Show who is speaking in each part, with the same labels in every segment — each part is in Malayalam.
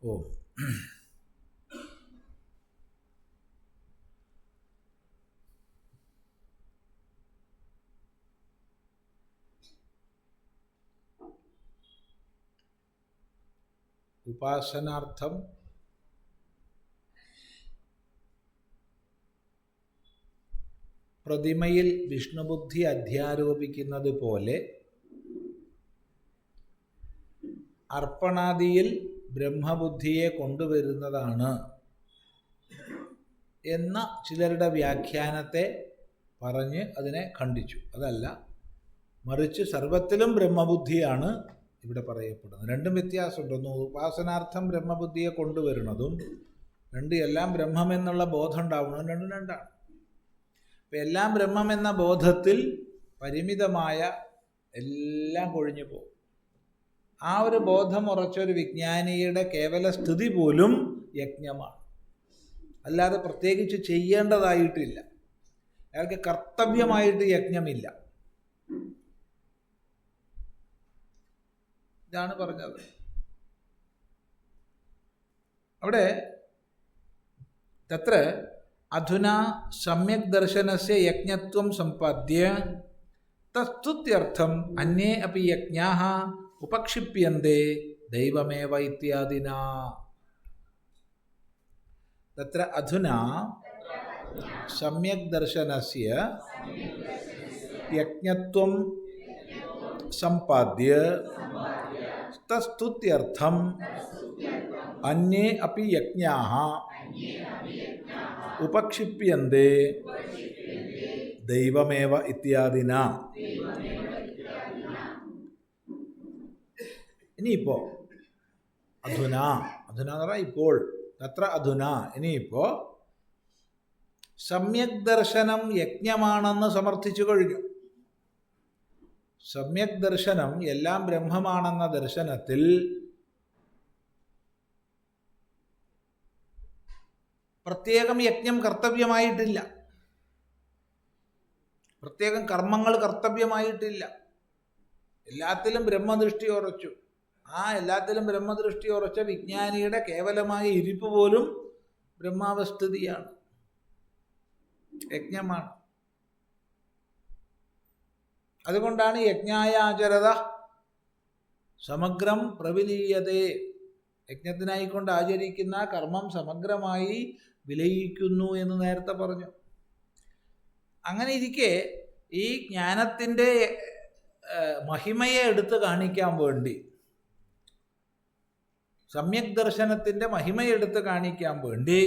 Speaker 1: ഓം. ഉപാസനാർത്ഥം പ്രതിമയിൽ വിഷ്ണുബുദ്ധി അധ്യാരോപിക്കുന്നത് പോലെ അർപ്പണാദിയിൽ ബ്രഹ്മബുദ്ധിയെ കൊണ്ടുവരുന്നതാണ് എന്ന ചിലരുടെ വ്യാഖ്യാനത്തെ പറഞ്ഞ് അതിനെ ഖണ്ഡിച്ചു. അതല്ല, മറിച്ച് സർവത്തിലും ബ്രഹ്മബുദ്ധിയാണ് ഇവിടെ പറയപ്പെടുന്നത്. രണ്ടും വ്യത്യാസമുണ്ട്. ഒന്ന് ഉപാസനാർത്ഥം ബ്രഹ്മബുദ്ധിയെ കൊണ്ടുവരുന്നതും, രണ്ട് എല്ലാം ബ്രഹ്മമെന്നുള്ള ബോധം ഉണ്ടാവുന്നതും രണ്ടും രണ്ടാണ്. അപ്പം എല്ലാം ബ്രഹ്മമെന്ന ബോധത്തിൽ പരിമിതമായ എല്ലാം കൊഴിഞ്ഞു പോകും. ആ ഒരു ബോധം ഉറച്ചൊരു വിജ്ഞാനിയുടെ കേവല സ്ഥിതി പോലും യജ്ഞമാണ്. അല്ലാതെ പ്രത്യേകിച്ച് ചെയ്യേണ്ടതായിട്ടില്ല. അയാൾക്ക് കർത്തവ്യമായിട്ട് യജ്ഞമില്ല. ഇതാണ് പറഞ്ഞത്. അവിടെ തത്ര അധുനാ സമ്യക് ദർശനസ്യ യജ്ഞത്വം സമ്പാദ്യ തസ്തുത്യർത്ഥം അന്യേ അപി യജ്ഞാഃ ഉപക്ഷിപ്യന്തെ ദൈവമേവ ഇത്യാദിനാ. തത്ര അധുനാ സമ്യക് ദർശനസ്യ യജ്ഞത്വം സമ്പാദ്യ തസ്തുത്യർത്ഥം അന്യേ അപി യജ്ഞാഃ ഉപക്ഷിപ്യന്തെ ദൈവമേവ ഇത്യാദിന. ഇനിയിപ്പോൾ അധുന എന്ന് പറഞ്ഞാൽ ഇപ്പോൾ, തത്ര അധുന ഇനിയിപ്പോൾ സമ്യക് ദർശനം യജ്ഞമാണെന്ന് സമർത്ഥിച്ചു കഴിഞ്ഞു. സമ്യക് ദർശനം എല്ലാം ബ്രഹ്മമാണെന്ന ദർശനത്തിൽ പ്രത്യേകം യജ്ഞം കർത്തവ്യമായിട്ടില്ല, പ്രത്യേകം കർമ്മങ്ങൾ കർത്തവ്യമായിട്ടില്ല. എല്ലാത്തിലും ബ്രഹ്മദൃഷ്ടി ഉറച്ചു. ആ എല്ലാത്തിലും ബ്രഹ്മദൃഷ്ടി ഉറച്ച വിജ്ഞാനിയുടെ കേവലമായ ഇരിപ്പ് പോലും ബ്രഹ്മാവസ്ഥിതിയാണ്, യജ്ഞമാണ്. അതുകൊണ്ടാണ് യജ്ഞായ ആചരത സമഗ്രം പ്രവിലീയതേ. യജ്ഞത്തിനായിക്കൊണ്ട് ആചരിക്കുന്ന കർമ്മം സമഗ്രമായി വിലയിക്കുന്നു എന്ന് നേരത്തെ പറഞ്ഞു. അങ്ങനെ ഇരിക്കെ ഈ ജ്ഞാനത്തിൻ്റെ മഹിമയെ എടുത്ത് കാണിക്കാൻ വേണ്ടി, സമ്യക് ദർശനത്തിൻ്റെ മഹിമയെടുത്ത് കാണിക്കാൻ വേണ്ടി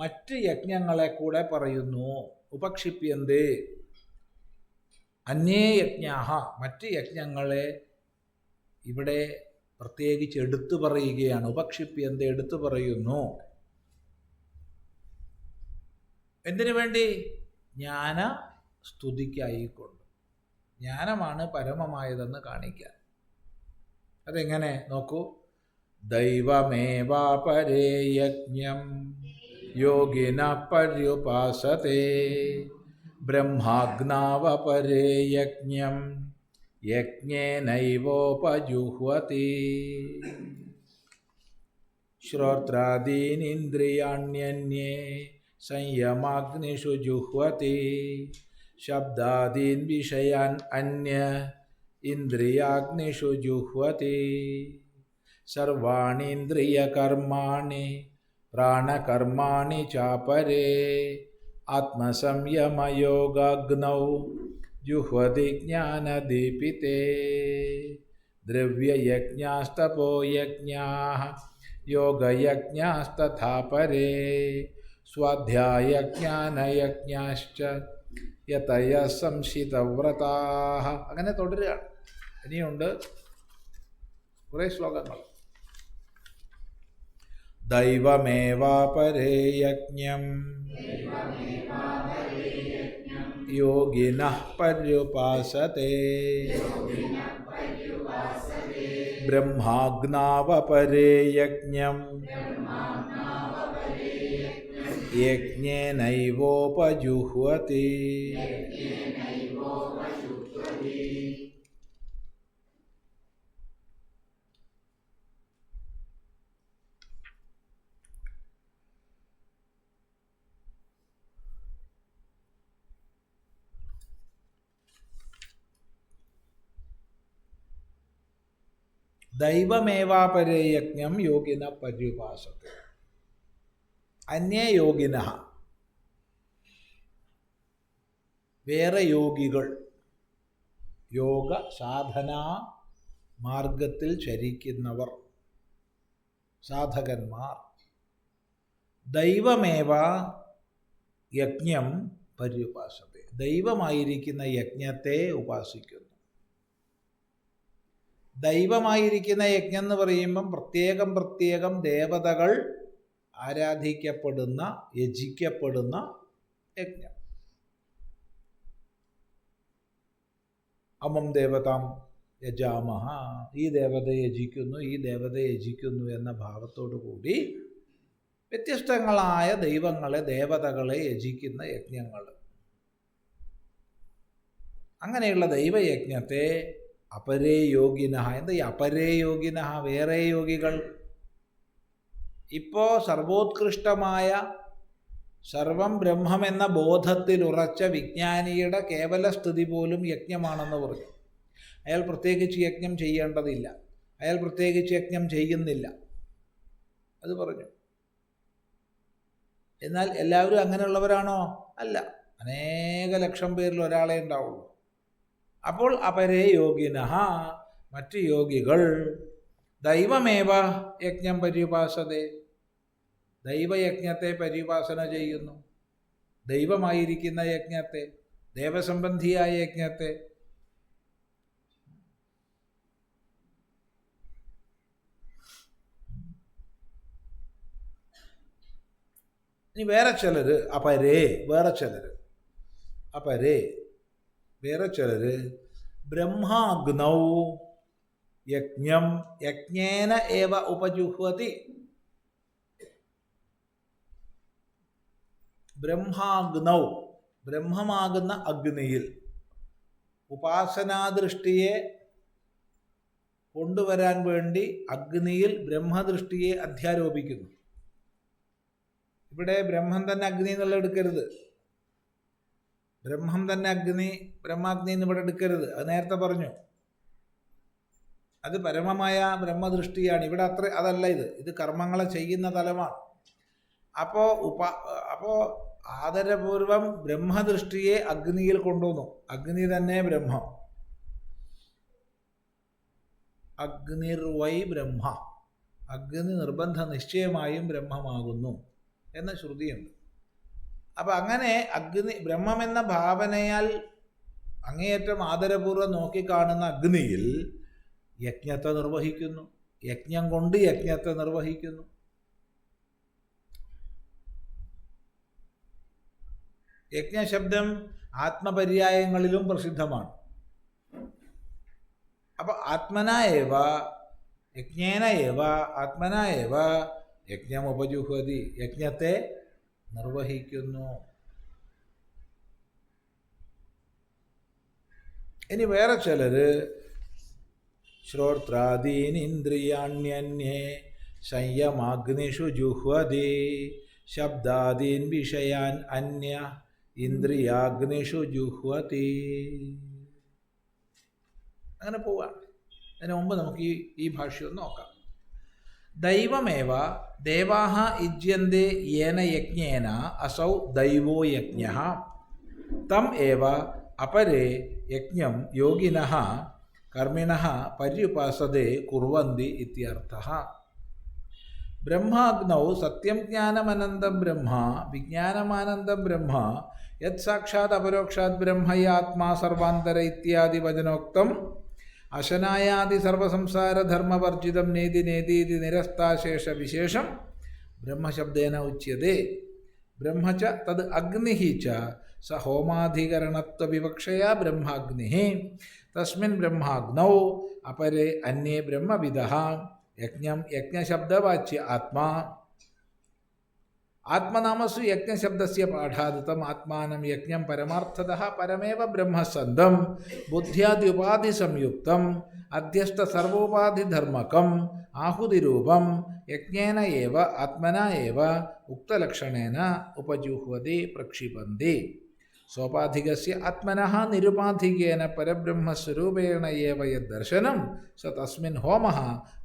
Speaker 1: മറ്റ് യജ്ഞങ്ങളെ കൂടെ പറയുന്നു. ഉപക്ഷിപ്യന്തേ അന്യേ യജ്ഞാഃ, മറ്റ് യജ്ഞങ്ങളെ ഇവിടെ പ്രത്യേകിച്ച് എടുത്തു പറയുകയാണ്. ഉപക്ഷിപ്യന്തേ എടുത്തു പറയുന്നു. എന്തിനു വേണ്ടി? ജ്ഞാന സ്തുതിക്കായിക്കൊണ്ട്. ജ്ഞാനമാണ് പരമമായതെന്ന് കാണിക്കാൻ. അതെങ്ങനെ നോക്കൂ. ദൈവമേവാപരേ യജ്ഞം യോഗിനഃ പര്യുപാസതേ ബ്രഹ്മാഗ്നാവപരേ യജ്ഞം യജ്ഞേനൈവോപജുഹ്വതി ശ്രോത്രാദീനിന്ദ്രിയാണ്യന്യേ സംയമാഗ്നിഷു ജുഹ്വതി ശബ്ദാദീൻ വിഷയാൻ അന്യ ഇന്ദ്രിയാഗ്നിഷു ജുഹ്വതി സർവാണീന്ദ്രിയകർമാണി പ്രാണകർമാണി ചാപരേ ആത്മസംയമയോഗാഗ്നൗ ജുഹ്വതി ജ്ഞാനദീപിതേ ദ്രവ്യയജ്ഞാസ്തപോയജ്ഞാഃ യോഗയജ്ഞാസ്തഥാ പരേ സ്വാധ്യായജ്ഞാനയജ്ഞാശ്ച യതയഃ സംശിതവ്രതാഃ. അങ്ങനെ തുടരുകയാണ്. ഇനിയുണ്ട് കുറേ ശ്ലോകങ്ങൾ. ദൈവമേവാപരേ യജ്ഞം യോഗിനഃ പര്യുപാസതേ ബ്രഹ്മാഗ്നാവപരേ യജ്ഞം യജ്ഞേനൈവോപജുഹ്വതി. ദൈവമേവാപരേ യജ്ഞം യോഗിന പര്യുപാസത്തെ. അന്യേ യോഗിനഃ, വേറെ യോഗികൾ, യോഗ സാധനാ മാർഗത്തിൽ ചരിക്കുന്നവർ, സാധകന്മാർ, ദൈവമേവ യജ്ഞം പര്യുപാസത്തെ, ദൈവമായിരിക്കുന്ന യജ്ഞത്തെ ഉപാസിക്കുന്നു. ദൈവമായിരിക്കുന്ന യജ്ഞം എന്ന് പറയുമ്പം പ്രത്യേകം പ്രത്യേകം ദേവതകൾ ആരാധിക്കപ്പെടുന്ന, യജിക്കപ്പെടുന്ന യജ്ഞം. അമം ദേവതാം യജാമഹ, ഈ ദേവതയെ യജിക്കുന്നു, ഈ ദേവതയെ യജിക്കുന്നു എന്ന ഭാവത്തോടു കൂടി വ്യത്യസ്തങ്ങളായ ദൈവങ്ങളെ, ദേവതകളെ യജിക്കുന്ന യജ്ഞങ്ങൾ. അങ്ങനെയുള്ള ദൈവയജ്ഞത്തെ അപരേ യോഗിനഃ, എന്താ ഈ അപരേ യോഗിനഃ, വേറെ യോഗികൾ? ഇപ്പോൾ സർവോത്കൃഷ്ടമായ സർവം ബ്രഹ്മമെന്ന ബോധത്തിൽ ഉറച്ച വിജ്ഞാനിയുടെ കേവല സ്ഥിതി പോലും യജ്ഞമാണെന്ന് പറഞ്ഞു. അയാൾ പ്രത്യേകിച്ച് യജ്ഞം ചെയ്യേണ്ടതില്ല, അയാൾ പ്രത്യേകിച്ച് യജ്ഞം ചെയ്യുന്നില്ല, അത് പറഞ്ഞു. എന്നാൽ എല്ലാവരും അങ്ങനെയുള്ളവരാണോ? അല്ല, അനേക ലക്ഷം പേരിൽ ഒരാളെ ഉണ്ടാവുള്ളൂ. അപ്പോൾ അപരേ യോഗിനഃ, മറ്റ് യോഗികൾ ദൈവമേവ യജ്ഞം പര്യുപാസതേ, ദൈവയജ്ഞത്തെ പര്യുപാസന ചെയ്യുന്നു. ദൈവമായിരിക്കുന്ന യജ്ഞത്തെ, ദേവസംബന്ധിയായ യജ്ഞത്തെ. ഇനി വേറെ ചിലർ അപരേ, വേറെ ചിലർ അപരേ, വേറെ ചിലർ ബ്രഹ്മാഗ്നൗ യജ്ഞം യജ്ഞേന ഏവ ഉപജുഹ്വതി. ബ്രഹ്മാഗ്നൗ, ബ്രഹ്മമാകുന്ന അഗ്നിയിൽ ഉപാസനാദൃഷ്ടിയെ കൊണ്ടുവരാൻ വേണ്ടി അഗ്നിയിൽ ബ്രഹ്മദൃഷ്ടിയെ അധ്യാരോപിക്കുന്നു. ഇവിടെ ബ്രഹ്മം തന്നെ അഗ്നി എന്നുള്ള എടുക്കരുത്, ബ്രഹ്മം തന്നെ അഗ്നി, ബ്രഹ്മാഗ്നി എന്ന് ഇവിടെ എടുക്കരുത്. അത് നേരത്തെ പറഞ്ഞു, അത് പരമമായ ബ്രഹ്മദൃഷ്ടിയാണ്. ഇവിടെ അതല്ല, ഇത് കർമ്മങ്ങളെ ചെയ്യുന്ന തലമാണ്. അപ്പോൾ ആദരപൂർവം ബ്രഹ്മദൃഷ്ടിയെ അഗ്നിയിൽ കൊണ്ടുവന്നു. അഗ്നി തന്നെ ബ്രഹ്മം, അഗ്നിർവൈ ബ്രഹ്മ, അഗ്നി നിർബന്ധ നിശ്ചയമായും ബ്രഹ്മമാകുന്നു എന്ന ശ്രുതിയുണ്ട്. അപ്പം അങ്ങനെ അഗ്നി, ബ്രഹ്മമെന്ന ഭാവനയാൽ അങ്ങേയറ്റം ആദരപൂർവ്വം നോക്കിക്കാണുന്ന അഗ്നിയിൽ യജ്ഞത്തെ നിർവഹിക്കുന്നു, യജ്ഞം കൊണ്ട് യജ്ഞത്തെ നിർവഹിക്കുന്നു. യജ്ഞശബ്ദം ആത്മപര്യായങ്ങളിലും പ്രസിദ്ധമാണ്. അപ്പോൾ ആത്മനായേവ യജ്ഞേനയേവ ആത്മനായേവ യജ്ഞമുപജുഹ്വതി, യജ്ഞത്തെ നിർവഹിക്കുന്നു. ഇനി വേറെ ചിലർ ശ്രോത്രാദീനിന്ദ്രിയാണ്യന്യേ സംയമാഗ്നിഷു ജുഹ്വതി ശബ്ദാദീൻ വിഷയാൻ അന്യ ഇന്ദ്രിയാഗ്നിഷു ജുഹ്വതി. അങ്ങനെ പോവാണ്. അതിന് മുമ്പ് നമുക്ക് ഈ ഭാഷ്യം നോക്കാം. ദൈവമേവ ദേവാഹ യുജ്യന്തെ യേന യജ്ഞേന അസൗ ദൈവോ യജ്ഞഃ തം ഏവ അപരേ യജ്ഞം യോഗിനഃ കർമ്മിണഃ പര്യുപാസതേ കുർവന്തി ഇത്യർത്ഥഃ. ബ്രഹ്മാഗ്നൗ സത്യം ജ്ഞാനമനന്തം ബ്രഹ്മ വിജ്ഞാനമാനന്ദം ബ്രഹ്മ യത് സാക്ഷാത് അപരോക്ഷാത് ബ്രഹ്മയാത്മാ സർവാന്തര ഇത്യാദി വചനോക്തം അശനായാദി സർവസംസാരധർമ്മവർജിതം നേതി നേതീതി നിരസ്താശേഷ വിശേഷം ബ്രഹ്മശബ്ദേന ഉച്യത്തെ. ബ്രഹ്മ ച തത് അഗ്നിഃ ച സ ഹോമാധികരണത്വവിവക്ഷയാ ബ്രഹ്മാഗ്നിഃ തസ്മിൻ ബ്രഹ്മാഗ്നൗ അപരേ അന്യേ ബ്രഹ്മവിദഃ യജ്ഞം യജ്ഞശബ്ദവാച്യ ആത്മാ. ആത്മനാമസു യജ്ഞശബ്ദസ്യ പാഠാദുതം ആത്മാനം യജ്ഞം പരമാർത്ഥതഃ പരമേവ ബ്രഹ്മസന്ധം ബുദ്ധ്യാദ്യുപാധി സംയുക്തം അധ്യസ്ഥ സർവോപാധിധർമ്മകം ആഹുതിരൂപം യജ്ഞേന ഏവ ആത്മനാ ഏവ ഉക്തലക്ഷണേന ഉപജുഹ്വതി പ്രക്ഷിപന്തി. സോപാധികസ്യ ആത്മനഃ നിരുപാധികേന പരബ്രഹ്മസ്വരൂപേണ ഏവ യദ്ദർശനം സ തസ്മിൻ ഹോമഃ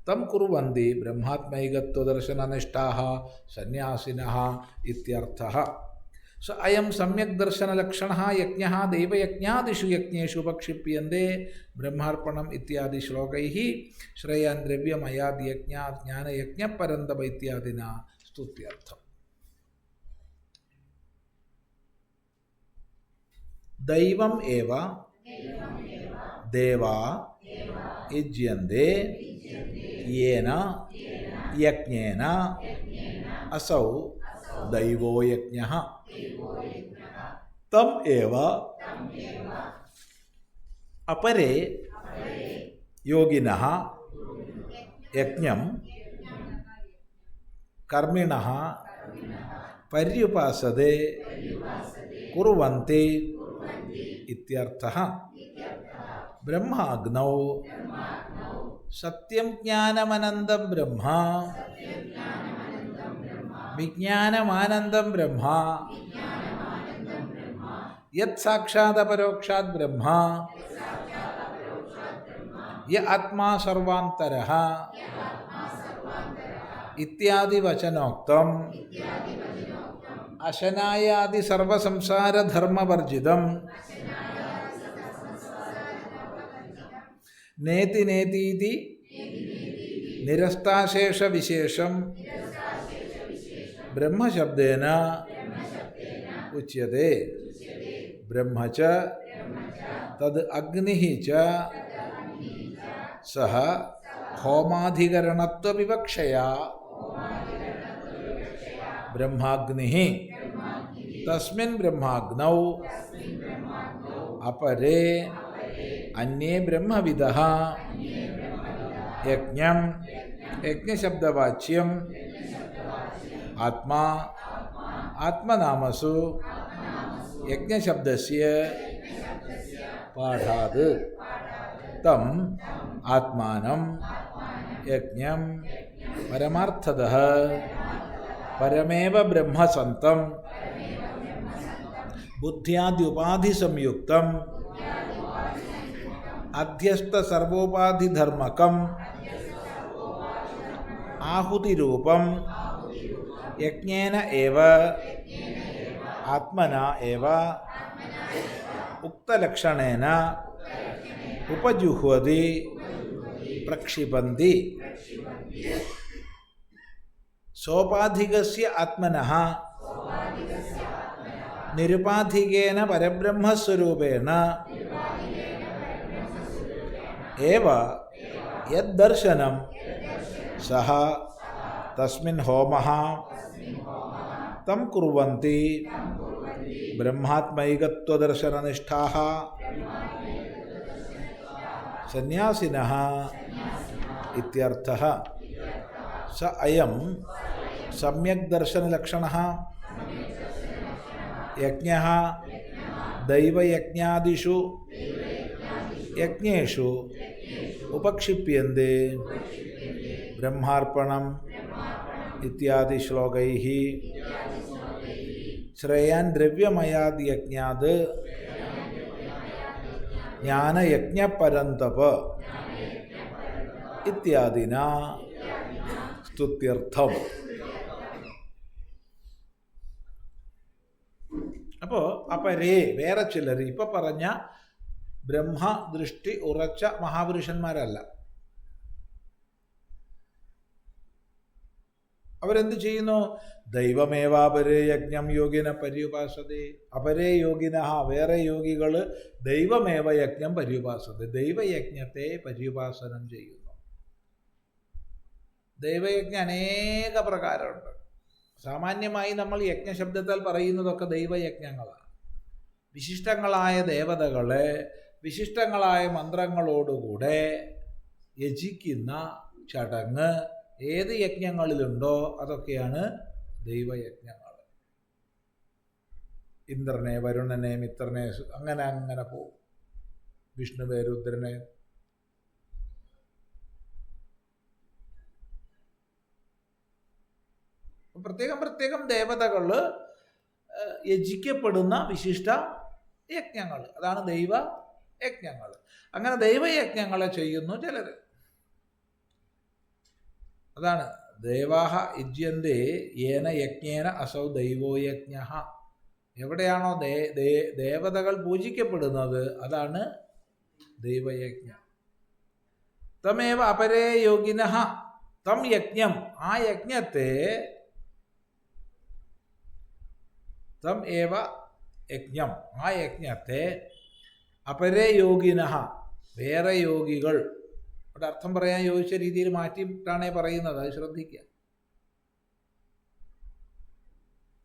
Speaker 1: തം കുർവന്തി ബ്രഹ്മാത്മൈകത്വദർശനനിഷ്ഠാഃ സന്യാസിനഃ ഇത്യർത്ഥഃ. സ അയം സമ്യക് ദർശനലക്ഷണഃ യജ്ഞഃ ദൈവയജ്ഞാദിഷു യജ്ഞേഷു ഉപക്ഷിപ്യന്തെ ബ്രഹ്മാർപ്പണം ഇത്യാദി ശ്ലോകൈഃ ശ്രേയാൻ ദ്രവ്യമയാദ്യജ്ഞാത് ജ്ഞാനയജ്ഞപരന്തപ ഇത്യാദിനാ സ്തുത്യർത്ഥം. ദൈവം ഏവ ദേവാ യുജ്യന്തെ യേന യജ്ഞേന അസൗ ദൈവോ യജ്ഞഃ തം ഏവ അപരേ യോഗിനഃ യജ്ഞം കർമ്മിണഃ പര്യുപാസതേ കുർവന്തി ഇത്യർത്ഥഃ. ബ്രഹ്മാഗ്നൗ സത്യം ജ്ഞാനമനന്തം ബ്രഹ്മ വിജ്ഞാനമാനന്ദം ബ്രഹ്മ യത് സാക്ഷാദപരോക്ഷാത് ബ്രഹ്മ യ ആത്മാ സർവാന്തരഃ ഇത്യാദി വചനോക്തം അശനായാദി സർവസംസാരധർമ്മവർജിതം നേതി നേതീതി നിരസ്താശേഷവിശേഷം ബ്രഹ്മശബ്ദേന ഉച്യത്തെ. ബ്രഹ്മ ച തദ് അഗ്നിഃ ച സഹ ഹോമാധികരണത്വവിവക്ഷയാ ബ്രഹ്മാഗ്നിഃ തസ്മിൻ ബ്രഹ്മാഗ്നൗ അപരേ അന്യേ ബ്രഹ്മവിദഃ യജ്ഞം യജ്ഞശബ്ദവാച്യം ആത്മാ ആത്മനാമസു യജ്ഞശബ്ദസ്യ പാഠാത് തം ആത്മാനം യജ്ഞം പരമാർത്ഥതഃ പരമേവ ബ്രഹ്മസന്തം ബുദ്ധ്യാദ്യുപാധിസംയുക്തം അധ്യസ്ഥസർവോപാധിധർമ്മകം ആഹുതിരൂപം യജ്ഞേന ഏവ ആത്മനാ ഏവ ഉക്തലക്ഷണേന ഉപജുഹ്വതി പ്രക്ഷിപന്തി. സോപാധികസ്യ ആത്മനഃ നിരുപാധികേന പരബ്രഹ്മസ്വരൂപേണ ഏവ യദ്ദർശനം സഹ തസ്മിൻ ഹോമഃ തം കുർവന്തി ബ്രഹ്മാത്മൈകത്വദർശനനിഷ്ഠാഃ സന്യാസിനഃ ഇത്യർത്ഥഃ. സ അയം സമ്യക് ദർശനലക്ഷണഃ യജ്ഞഃ ദൈവയജ്ഞാദിഷു യജ്ഞേഷു ഉപക്ഷിപ്യന്തെ ബ്രഹ്മാർപ്പണം ഇത്യാദി ശ്ലോകൈഃ ശ്രേയാൻ ദ്രവ്യമയാദ്യജ്ഞാത് ജ്ഞാനയജ്ഞപരന്തപ ഇത്യാദിനാ സ്തുത്യർത്ഥം. അപ്പോൾ അപരേ വേറെ ചിലർ ഇപ്പം പറഞ്ഞ ബ്രഹ്മദൃഷ്ടി ഉറച്ച മഹാപുരുഷന്മാരല്ല. അവരെന്ത് ചെയ്യുന്നു? ദൈവമേവാപരേ യജ്ഞം യോഗിന പര്യുപാസതേ. അപരേ യോഗിന വേറെ യോഗികൾ ദൈവമേവ യജ്ഞം പര്യുപാസതേ, ദൈവയജ്ഞത്തെ പര്യുപാസനം ചെയ്യുന്നു. ദൈവയജ്ഞം അനേക പ്രകാരമുണ്ട്. സാമാന്യമായി നമ്മൾ യജ്ഞശബ്ദത്താൽ പറയുന്നതൊക്കെ ദൈവയജ്ഞങ്ങളാണ്. വിശിഷ്ടങ്ങളായ ദേവതകളെ വിശിഷ്ടങ്ങളായ മന്ത്രങ്ങളോടുകൂടെ യജിക്കുന്ന ചടങ്ങ് ഏത് യജ്ഞങ്ങളിലുണ്ടോ അതൊക്കെയാണ് ദൈവയജ്ഞങ്ങൾ. ഇന്ദ്രനെ, വരുണനെ, മിത്രനെ, അങ്ങനെ അങ്ങനെ പോകും. വിഷ്ണുവെ, രുദ്രനെ. പ്രത്യേകം പ്രത്യേകം ദേവതകൾ യജിക്കപ്പെടുന്ന വിശിഷ്ട യജ്ഞങ്ങൾ. അതാണ് ദൈവയജ്ഞങ്ങൾ. അങ്ങനെ ദൈവയജ്ഞങ്ങളെ ചെയ്യുന്നു ചിലർ. അതാണ് ദേവാഹ യുജ്യന്തേ യേന യജ്ഞേന അസൗ ദൈവോയജ്ഞ. എവിടെയാണോ ദേവതകൾ പൂജിക്കപ്പെടുന്നത് അതാണ് ദൈവയജ്ഞം. തമേവ അപരേ യോഗിനഃ തം യജ്ഞം, ആ യജ്ഞത്തെ, തം ഏവ യജ്ഞം, ആ യജ്ഞത്തെ അപരേ യോഗിനഃ, വേറെ യോഗികൾ, അവിടെ അർത്ഥം പറയാൻ യോജിച്ച രീതിയിൽ മാറ്റിയിട്ടാണേ പറയുന്നത്, അത് ശ്രദ്ധിക്കുക.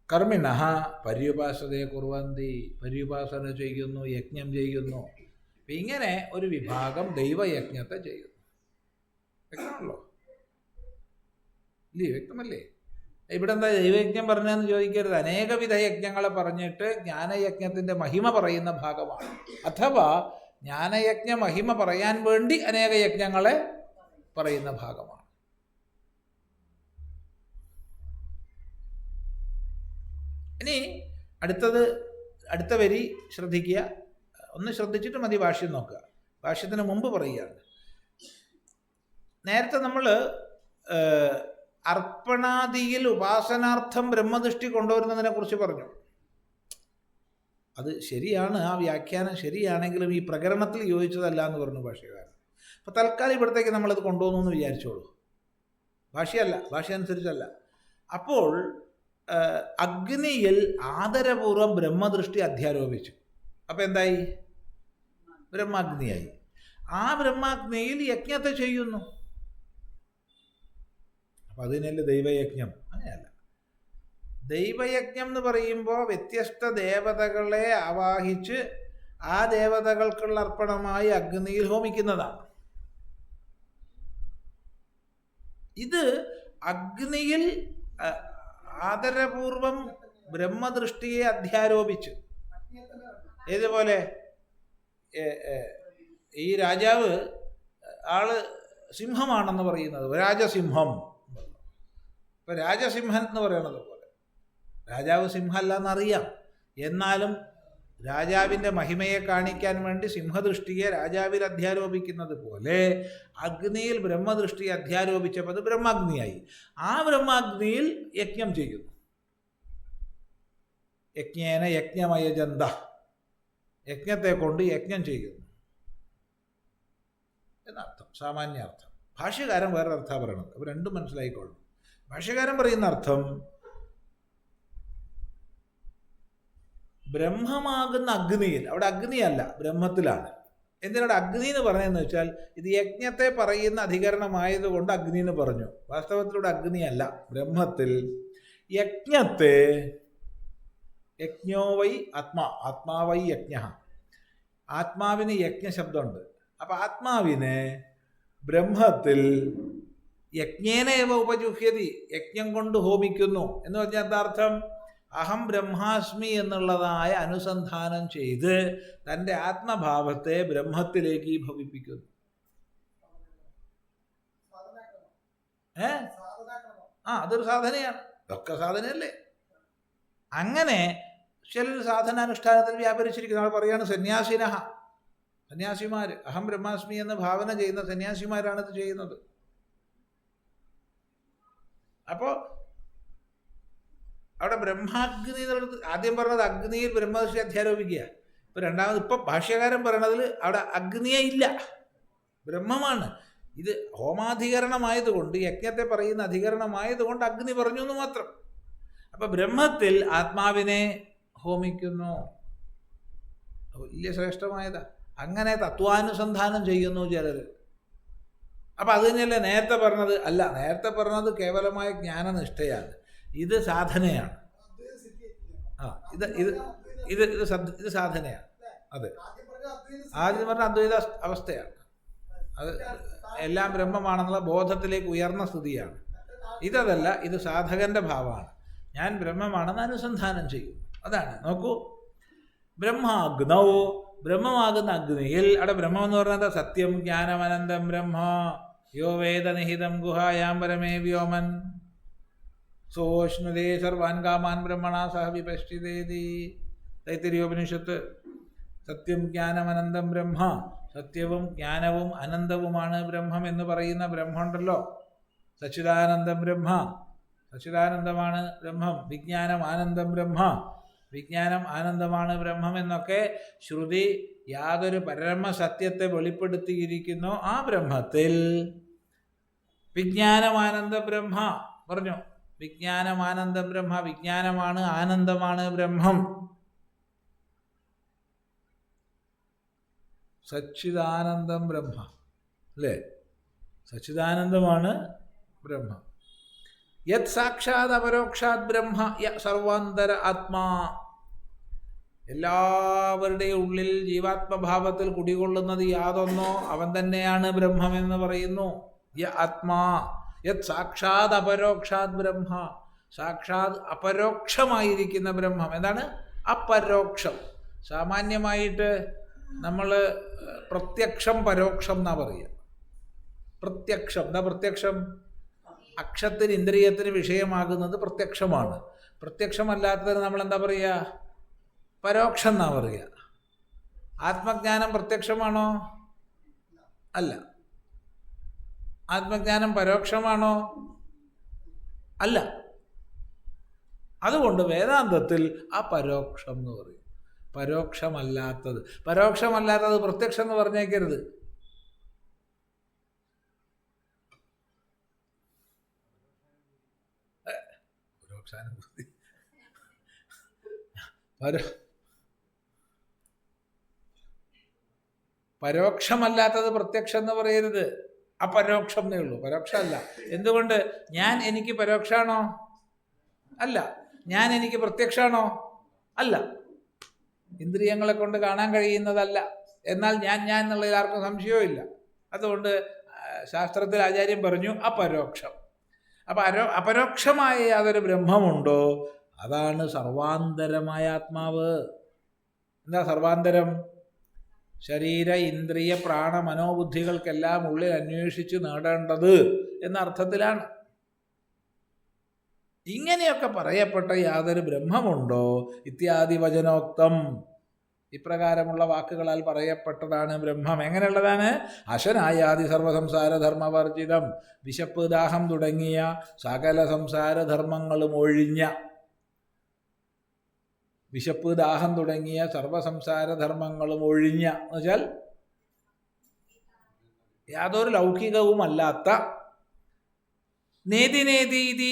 Speaker 1: കർമ്മിണഃ പര്യുപാസതയെ കുർവന്തി, പര്യുപാസന ചെയ്യുന്നു, യജ്ഞം ചെയ്യുന്നു. അപ്പം ഇങ്ങനെ ഒരു വിഭാഗം ദൈവയജ്ഞത്തെ ചെയ്യുന്നു. വ്യക്തമാണല്ലോ? ഇല്ലേ? വ്യക്തമല്ലേ? ഇവിടെ എന്താ ദൈവയജ്ഞം പറഞ്ഞതെന്ന് ചോദിക്കരുത്. അനേകവിധ യജ്ഞങ്ങളെ പറഞ്ഞിട്ട് ജ്ഞാനയജ്ഞത്തിൻ്റെ മഹിമ പറയുന്ന ഭാഗമാണ്. അഥവാ ജ്ഞാനയജ്ഞ മഹിമ പറയാൻ വേണ്ടി അനേക യജ്ഞങ്ങളെ പറയുന്ന ഭാഗമാണ്. ഇനി അടുത്ത വരി ശ്രദ്ധിക്കുക. ഒന്ന് ശ്രദ്ധിച്ചിട്ട് മതി ഭാഷ്യം നോക്കുക. ഭാഷ്യത്തിന് മുമ്പ് പറയുകയാണ്. നേരത്തെ നമ്മൾ അർപ്പണാദിയിൽ ഉപാസനാർത്ഥം ബ്രഹ്മദൃഷ്ടി കൊണ്ടുവരുന്നതിനെ കുറിച്ച് പറഞ്ഞു. അത് ശരിയാണ്, ആ വ്യാഖ്യാനം ശരിയാണെങ്കിലും ഈ പ്രകരണത്തിൽ യോജിച്ചതല്ല എന്ന് പറഞ്ഞു ഭാഷ്യകാരൻ. അപ്പോൾ തൽക്കാലം ഇവിടത്തേക്ക് നമ്മളത് കൊണ്ടുവന്നു എന്ന് വിചാരിച്ചോളൂ. ഭാഷ്യ അനുസരിച്ചല്ല. അപ്പോൾ അഗ്നിയിൽ ആദരപൂർവ്വം ബ്രഹ്മദൃഷ്ടി അധ്യാരോപിച്ചു. അപ്പം എന്തായി? ബ്രഹ്മാഗ്നിയായി. ആ ബ്രഹ്മാഗ്നിയിൽ യജ്ഞത്തെ ചെയ്യുന്നു. അപ്പം അതിനല്ലേ ദൈവയജ്ഞം? അങ്ങനെയല്ല. ദൈവയജ്ഞം എന്ന് പറയുമ്പോൾ വ്യത്യസ്ത ദേവതകളെ ആവാഹിച്ച് ആ ദേവതകൾക്കുള്ള അർപ്പണമായി അഗ്നിയിൽ ഹോമിക്കുന്നതാണ്. ഇത് അഗ്നിയിൽ ആദരപൂർവം ബ്രഹ്മദൃഷ്ടിയെ അധ്യാരോപിച്ച്, ഏതുപോലെ ഈ രാജാവ് ആള് സിംഹമാണെന്ന് പറയുന്നത്, രാജസിംഹം. ഇപ്പം രാജസിംഹൻ എന്ന് പറയണത് പോലെ രാജാവ് സിംഹമല്ല എന്നറിയാം, എന്നാലും രാജാവിൻ്റെ മഹിമയെ കാണിക്കാൻ വേണ്ടി സിംഹദൃഷ്ടിയെ രാജാവിൽ അധ്യാരോപിക്കുന്നത് പോലെ അഗ്നിയിൽ ബ്രഹ്മദൃഷ്ടിയെ അധ്യാരോപിച്ചപ്പോൾ അത് ബ്രഹ്മാഗ്നിയായി. ആ ബ്രഹ്മാഗ്നിയിൽ യജ്ഞം ചെയ്യുന്നു. യജ്ഞേന യജ്ഞമയജന്ത, യജ്ഞത്തെ കൊണ്ട് യജ്ഞം ചെയ്യുന്നു എന്നർത്ഥം, സാമാന്യാർത്ഥം. ഭാഷ്യകാരൻ വേറെ അർത്ഥമാണ് പറയണത്. അപ്പോൾ രണ്ടും മനസ്സിലായിക്കോളും. ഭാഷ്യകാരൻ പറയുന്ന അർത്ഥം ബ്രഹ്മമാകുന്ന അഗ്നിയിൽ, അവിടെ അഗ്നിയല്ല ബ്രഹ്മത്തിലാണ്. എന്തിനാണ് അഗ്നി എന്ന് പറഞ്ഞതെന്ന് വെച്ചാൽ ഇത് യജ്ഞത്തെ പറയുന്ന അധികരണമായതുകൊണ്ട് അഗ്നി എന്ന് പറഞ്ഞു. വാസ്തവത്തിലൂടെ അഗ്നിയല്ല, ബ്രഹ്മത്തിൽ യജ്ഞത്തെ, യജ്ഞോ വൈ ആത്മാവൈ യജ്ഞ, ആത്മാവിന് യജ്ഞശബ്ദമുണ്ട്. അപ്പം ആത്മാവിനെ ബ്രഹ്മത്തിൽ യജ്ഞേനേവ ഉപജുഹ്യതി, യജ്ഞം കൊണ്ട് ഹോമിക്കുന്നു എന്ന് പറഞ്ഞാൽ എന്താർത്ഥം? അഹം ബ്രഹ്മാസ്മി എന്നുള്ളതായ അനുസന്ധാനം ചെയ്ത് തൻ്റെ ആത്മഭാവത്തെ ബ്രഹ്മത്തിലേക്ക് ഭവിപ്പിക്കുന്നു. അതൊരു സാധനയാണ്. ഇതൊക്കെ സാധനയല്ലേ? അങ്ങനെ ചിലർ സാധനാനുഷ്ഠാനത്തിൽ വ്യാപരിച്ചിരിക്കുന്ന ആൾ പറയാണ് സന്യാസിമാർ അഹം ബ്രഹ്മാസ്മി എന്ന് ഭാവന ചെയ്യുന്ന സന്യാസിമാരാണ് ഇത് ചെയ്യുന്നത്. അപ്പോൾ അവിടെ ബ്രഹ്മാഗ്നി എന്നുള്ളത് ആദ്യം പറഞ്ഞത് അഗ്നിയിൽ ബ്രഹ്മദൃഷ്ടി അധ്യാരോപിക്കുക. രണ്ടാമത് ഇപ്പം ഭാഷ്യകാരൻ പറയണതിൽ അവിടെ അഗ്നിയെ ഇല്ല, ബ്രഹ്മമാണ്. ഇത് ഹോമാധികരണമായതുകൊണ്ട്, യജ്ഞത്തെ പറയുന്ന അധികരണമായതുകൊണ്ട് അഗ്നി പറഞ്ഞു എന്ന് മാത്രം. അപ്പം ബ്രഹ്മത്തിൽ ആത്മാവിനെ ഹോമിക്കുന്നു. വലിയ ശ്രേഷ്ഠമായതാ. അങ്ങനെ തത്വാനുസന്ധാനം ചെയ്യുന്നു ചിലർ. അപ്പം അത് തന്നെയല്ലേ നേരത്തെ പറഞ്ഞത്? അല്ല, നേരത്തെ പറഞ്ഞത് കേവലമായ ജ്ഞാനനിഷ്ഠയാണ്. ഇത് സാധനയാണ്. ഇത് ഇത് ഇത് ഇത് സാധനയാണ്. അതെ, ആദ്യം പറഞ്ഞ അദ്വൈത അവസ്ഥയാണ്. അത് എല്ലാം ബ്രഹ്മമാണെന്നുള്ള ബോധത്തിലേക്ക് ഉയർന്ന സ്ഥിതിയാണ്. ഇതല്ല, ഇത് സാധകന്റെ ഭാവമാണ്. ഞാൻ ബ്രഹ്മമാണെന്ന് അനുസന്ധാനം ചെയ്യും. അതാണ്. നോക്കൂ, ബ്രഹ്മാഗ്നൗ, ബ്രഹ്മമാകുന്ന അഗ്നിയിൽ, അവിടെ ബ്രഹ്മം എന്ന് പറഞ്ഞാൽ സത്യം ജ്ഞാനം അനന്തം ബ്രഹ്മ യോ വേദനിഹിതം ഗുഹായാം പരമേ വ്യോമൻ സോഷ്ണുതേ സർവാൻ കാമാൻ ബ്രഹ്മണ സഹ വിപശ്ചിതേതി. തൈത്തിരീയോപനിഷത്ത്. സത്യം ജ്ഞാനമനന്തം ബ്രഹ്മ, സത്യവും ജ്ഞാനവും അനന്തവുമാണ് ബ്രഹ്മം എന്ന് പറയുന്ന ബ്രഹ്മമുണ്ടല്ലോ, സച്ചിദാനന്ദം ബ്രഹ്മ, സച്ചിദാനന്ദമാണ് ബ്രഹ്മം. വിജ്ഞാനം ആനന്ദം ബ്രഹ്മ, വിജ്ഞാനം ആനന്ദമാണ് ബ്രഹ്മം എന്നൊക്കെ ശ്രുതി യാതൊരു പരമസത്യത്തെ വെളിപ്പെടുത്തിയിരിക്കുന്നോ ആ ബ്രഹ്മത്തിൽ വിജ്ഞാനമാനന്ദ ബ്രഹ്മ പറഞ്ഞു. വിജ്ഞാനമാനന്ദ ബ്രഹ്മ, വിജ്ഞാനമാണ് ആനന്ദമാണ് ബ്രഹ്മം. സച്ചിദാനന്ദം ബ്രഹ്മ അല്ലേ, സച്ചിദാനന്ദമാണ് ബ്രഹ്മം. യത് സാക്ഷാത് അപരോക്ഷാത് ബ്രഹ്മ യ സർവാന്തര ആത്മാ, എല്ലാവരുടെയും ഉള്ളിൽ ജീവാത്മഭാവത്തിൽ കുടികൊള്ളുന്നത് യാതൊന്നോ അവൻ തന്നെയാണ് ബ്രഹ്മമെന്ന് പറയുന്നു. യ ആത്മാ യത് സാക്ഷാത് അപരോക്ഷാത് ബ്രഹ്മ, സാക്ഷാത് അപരോക്ഷമായിരിക്കുന്ന ബ്രഹ്മം. എന്താണ് അപരോക്ഷം? സാമാന്യമായിട്ട് നമ്മൾ പ്രത്യക്ഷം പരോക്ഷം എന്നാ പറയുക. പ്രത്യക്ഷം എന്താ? പ്രത്യക്ഷം അക്ഷത്തിന് ഇന്ദ്രിയത്തിന് വിഷയമാകുന്നത് പ്രത്യക്ഷമാണ്. പ്രത്യക്ഷമല്ലാത്തതിന് നമ്മൾ എന്താ പറയുക? പരോക്ഷം എന്നാ പറയുക. ആത്മജ്ഞാനം പ്രത്യക്ഷമാണോ? അല്ല. ആത്മജ്ഞാനം പരോക്ഷമാണോ? അല്ല. അതുകൊണ്ട് വേദാന്തത്തിൽ അപരോക്ഷം എന്ന് പറയും. പരോക്ഷമല്ലാത്തത്, പരോക്ഷമല്ലാത്തത് പ്രത്യക്ഷം എന്ന് പറഞ്ഞേക്കരുത്. പരോക്ഷാനുഭൂതി പരോക്ഷമല്ലാത്തത് പ്രത്യക്ഷം എന്ന് പറയരുത്. അപരോക്ഷം എന്നേ ഉള്ളൂ, പരോക്ഷമല്ല. എന്തുകൊണ്ട്? ഞാൻ എനിക്ക് പരോക്ഷമാണോ? അല്ല. ഞാൻ എനിക്ക് പ്രത്യക്ഷമാണോ? അല്ല. ഇന്ദ്രിയങ്ങളെ കൊണ്ട് കാണാൻ കഴിയുന്നതല്ല. എന്നാൽ ഞാൻ എന്നുള്ളതിൽ ആർക്കും സംശയവും ഇല്ല. അതുകൊണ്ട് ശാസ്ത്രത്തിൽ ആചാര്യൻ പറഞ്ഞു അപരോക്ഷം. അപ്പം അപരോക്ഷമായ യാതൊരു ബ്രഹ്മമുണ്ടോ അതാണ് സർവാന്തരമായ ആത്മാവ്. എന്താ സർവാന്തരം? ശരീര ഇന്ദ്രിയ പ്രാണ മനോബുദ്ധികൾക്കെല്ലാം ഉള്ളിൽ അന്വേഷിച്ച് നേടേണ്ടത് എന്ന അർത്ഥത്തിലാണ്. ഇങ്ങനെയൊക്കെ പറയപ്പെട്ട യാതൊരു ബ്രഹ്മമുണ്ടോ ഇത്യാദി വചനോക്തം, ഇപ്രകാരമുള്ള വാക്കുകളാൽ പറയപ്പെട്ടതാണ് ബ്രഹ്മം. എങ്ങനെയുള്ളതാണ്? അശനായാദി സർവസംസാരധർമ്മവർജിതം, വിശപ്പ് ദാഹം തുടങ്ങിയ സകല സംസാരധർമ്മങ്ങളും ഒഴിഞ്ഞ, വിശപ്പ് ദാഹം തുടങ്ങിയ സർവസംസാരധർമ്മങ്ങളും ഒഴിഞ്ഞ എന്ന് വെച്ചാൽ യാതൊരു ലൗകികവുമല്ലാത്ത നേതിനേതീതി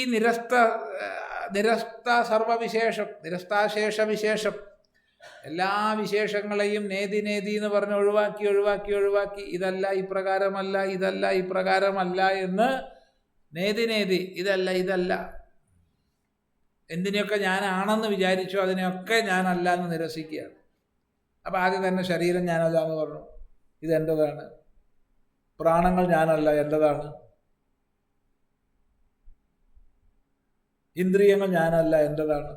Speaker 1: നിരസ്ത സർവവിശേഷം, നിരസ്താശേഷ വിശേഷം, എല്ലാ വിശേഷങ്ങളെയും നേതി എന്ന് പറഞ്ഞ് ഒഴിവാക്കി ഇതല്ല ഇപ്രകാരമല്ല, ഇതല്ല ഇപ്രകാരമല്ല എന്ന് നേതി ഇതല്ല എന്തിനെയൊക്കെ ഞാനാണെന്ന് വിചാരിച്ചോ അതിനെയൊക്കെ ഞാനല്ല എന്ന് നിരസിക്കുകയാണ്. അപ്പം ആദ്യം തന്നെ ശരീരം ഞാനല്ല എന്ന് പറഞ്ഞു, ഇതെൻ്റെതാണ്. പ്രാണങ്ങൾ ഞാനല്ല, എൻ്റെതാണ്. ഇന്ദ്രിയങ്ങൾ ഞാനല്ല, എൻ്റെതാണ്.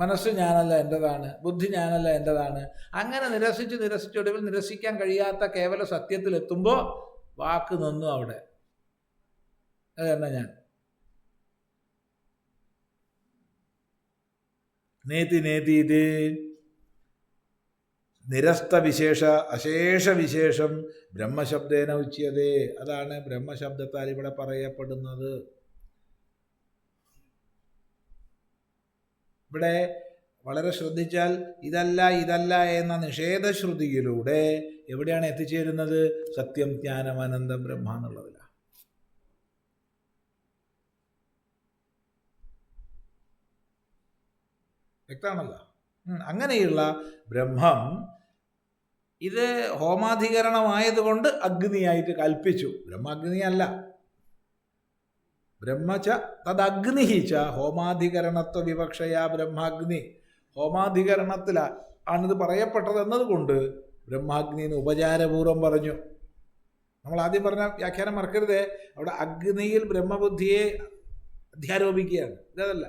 Speaker 1: മനസ്സ് ഞാനല്ല, എൻ്റെതാണ്. ബുദ്ധി ഞാനല്ല, എൻ്റെതാണ്. അങ്ങനെ നിരസിച്ചൊടുവിൽ നിരസിക്കാൻ കഴിയാത്ത കേവല സത്യത്തിലെത്തുമ്പോൾ വാക്ക് നിന്നു അവിടെ. അത് തന്നെ ഞാൻ. നേതി ഇത് നിരസ്ത വിശേഷ അശേഷ വിശേഷം ബ്രഹ്മശബ്ദേന ഉച്യതേ. അതാണ് ബ്രഹ്മശബ്ദത്താൽ ഇവിടെ പറയപ്പെടുന്നത്. ഇവിടെ വളരെ ശ്രദ്ധിച്ചാൽ ഇതല്ല എന്ന നിഷേധശ്രുതിയിലൂടെ എവിടെയാണ് എത്തിച്ചേരുന്നത്? സത്യം ജ്ഞാനം അനന്തം ബ്രഹ്മ എന്നുള്ളതിലാണ്. വ്യക്തമാണല്ലോ. അങ്ങനെയുള്ള ബ്രഹ്മം ഇത് ഹോമാധികരണമായതുകൊണ്ട് അഗ്നിയായിട്ട് കൽപ്പിച്ചു. ബ്രഹ്മാഗ്നിയല്ല. ബ്രഹ്മച തദഗ്നിഹിച്ച ഹോമാധികരണത്വ വിവക്ഷയാ ബ്രഹ്മാഗ്നി. ഹോമാധികരണത്തിലാണിത് പറയപ്പെട്ടത് എന്നതുകൊണ്ട് ബ്രഹ്മാഗ്നി എന്ന് ഉപചാരപൂർവം പറഞ്ഞു. നമ്മൾ ആദ്യം പറഞ്ഞ വ്യാഖ്യാനം മറക്കരുത്. അവിടെ അഗ്നിയിൽ ബ്രഹ്മബുദ്ധിയെ അധ്യാരോപിക്കുകയാണ്. ഇതല്ല,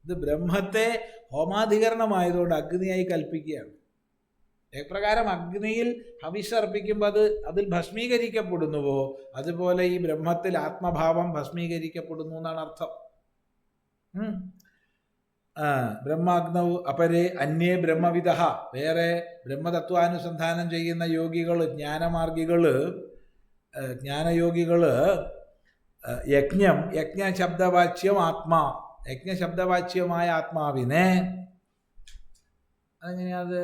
Speaker 1: ഇത് ബ്രഹ്മത്തെ ഹോമാധികരണമായതുകൊണ്ട് അഗ്നിയായി കൽപ്പിക്കുകയാണ്. എപ്രകാരം അഗ്നിയിൽ ഹവിസ്സർപ്പിക്കുമ്പോൾ അതിൽ ഭസ്മീകരിക്കപ്പെടുന്നുവോ അതുപോലെ ഈ ബ്രഹ്മത്തിൽ ആത്മഭാവം ഭസ്മീകരിക്കപ്പെടുന്നു എന്നാണ് അർത്ഥം. ബ്രഹ്മാഗ്നൗ അപരേ അന്യേ ബ്രഹ്മവിദ, വേറെ ബ്രഹ്മതത്വാനുസന്ധാനം ചെയ്യുന്ന യോഗികൾ, ജ്ഞാനയോഗികൾ യജ്ഞശബ്ദവാച്യം ആത്മാ, യജ്ഞശബ്ദവാച്യമായ ആത്മാവിനെ, അതെങ്ങനെയാത്?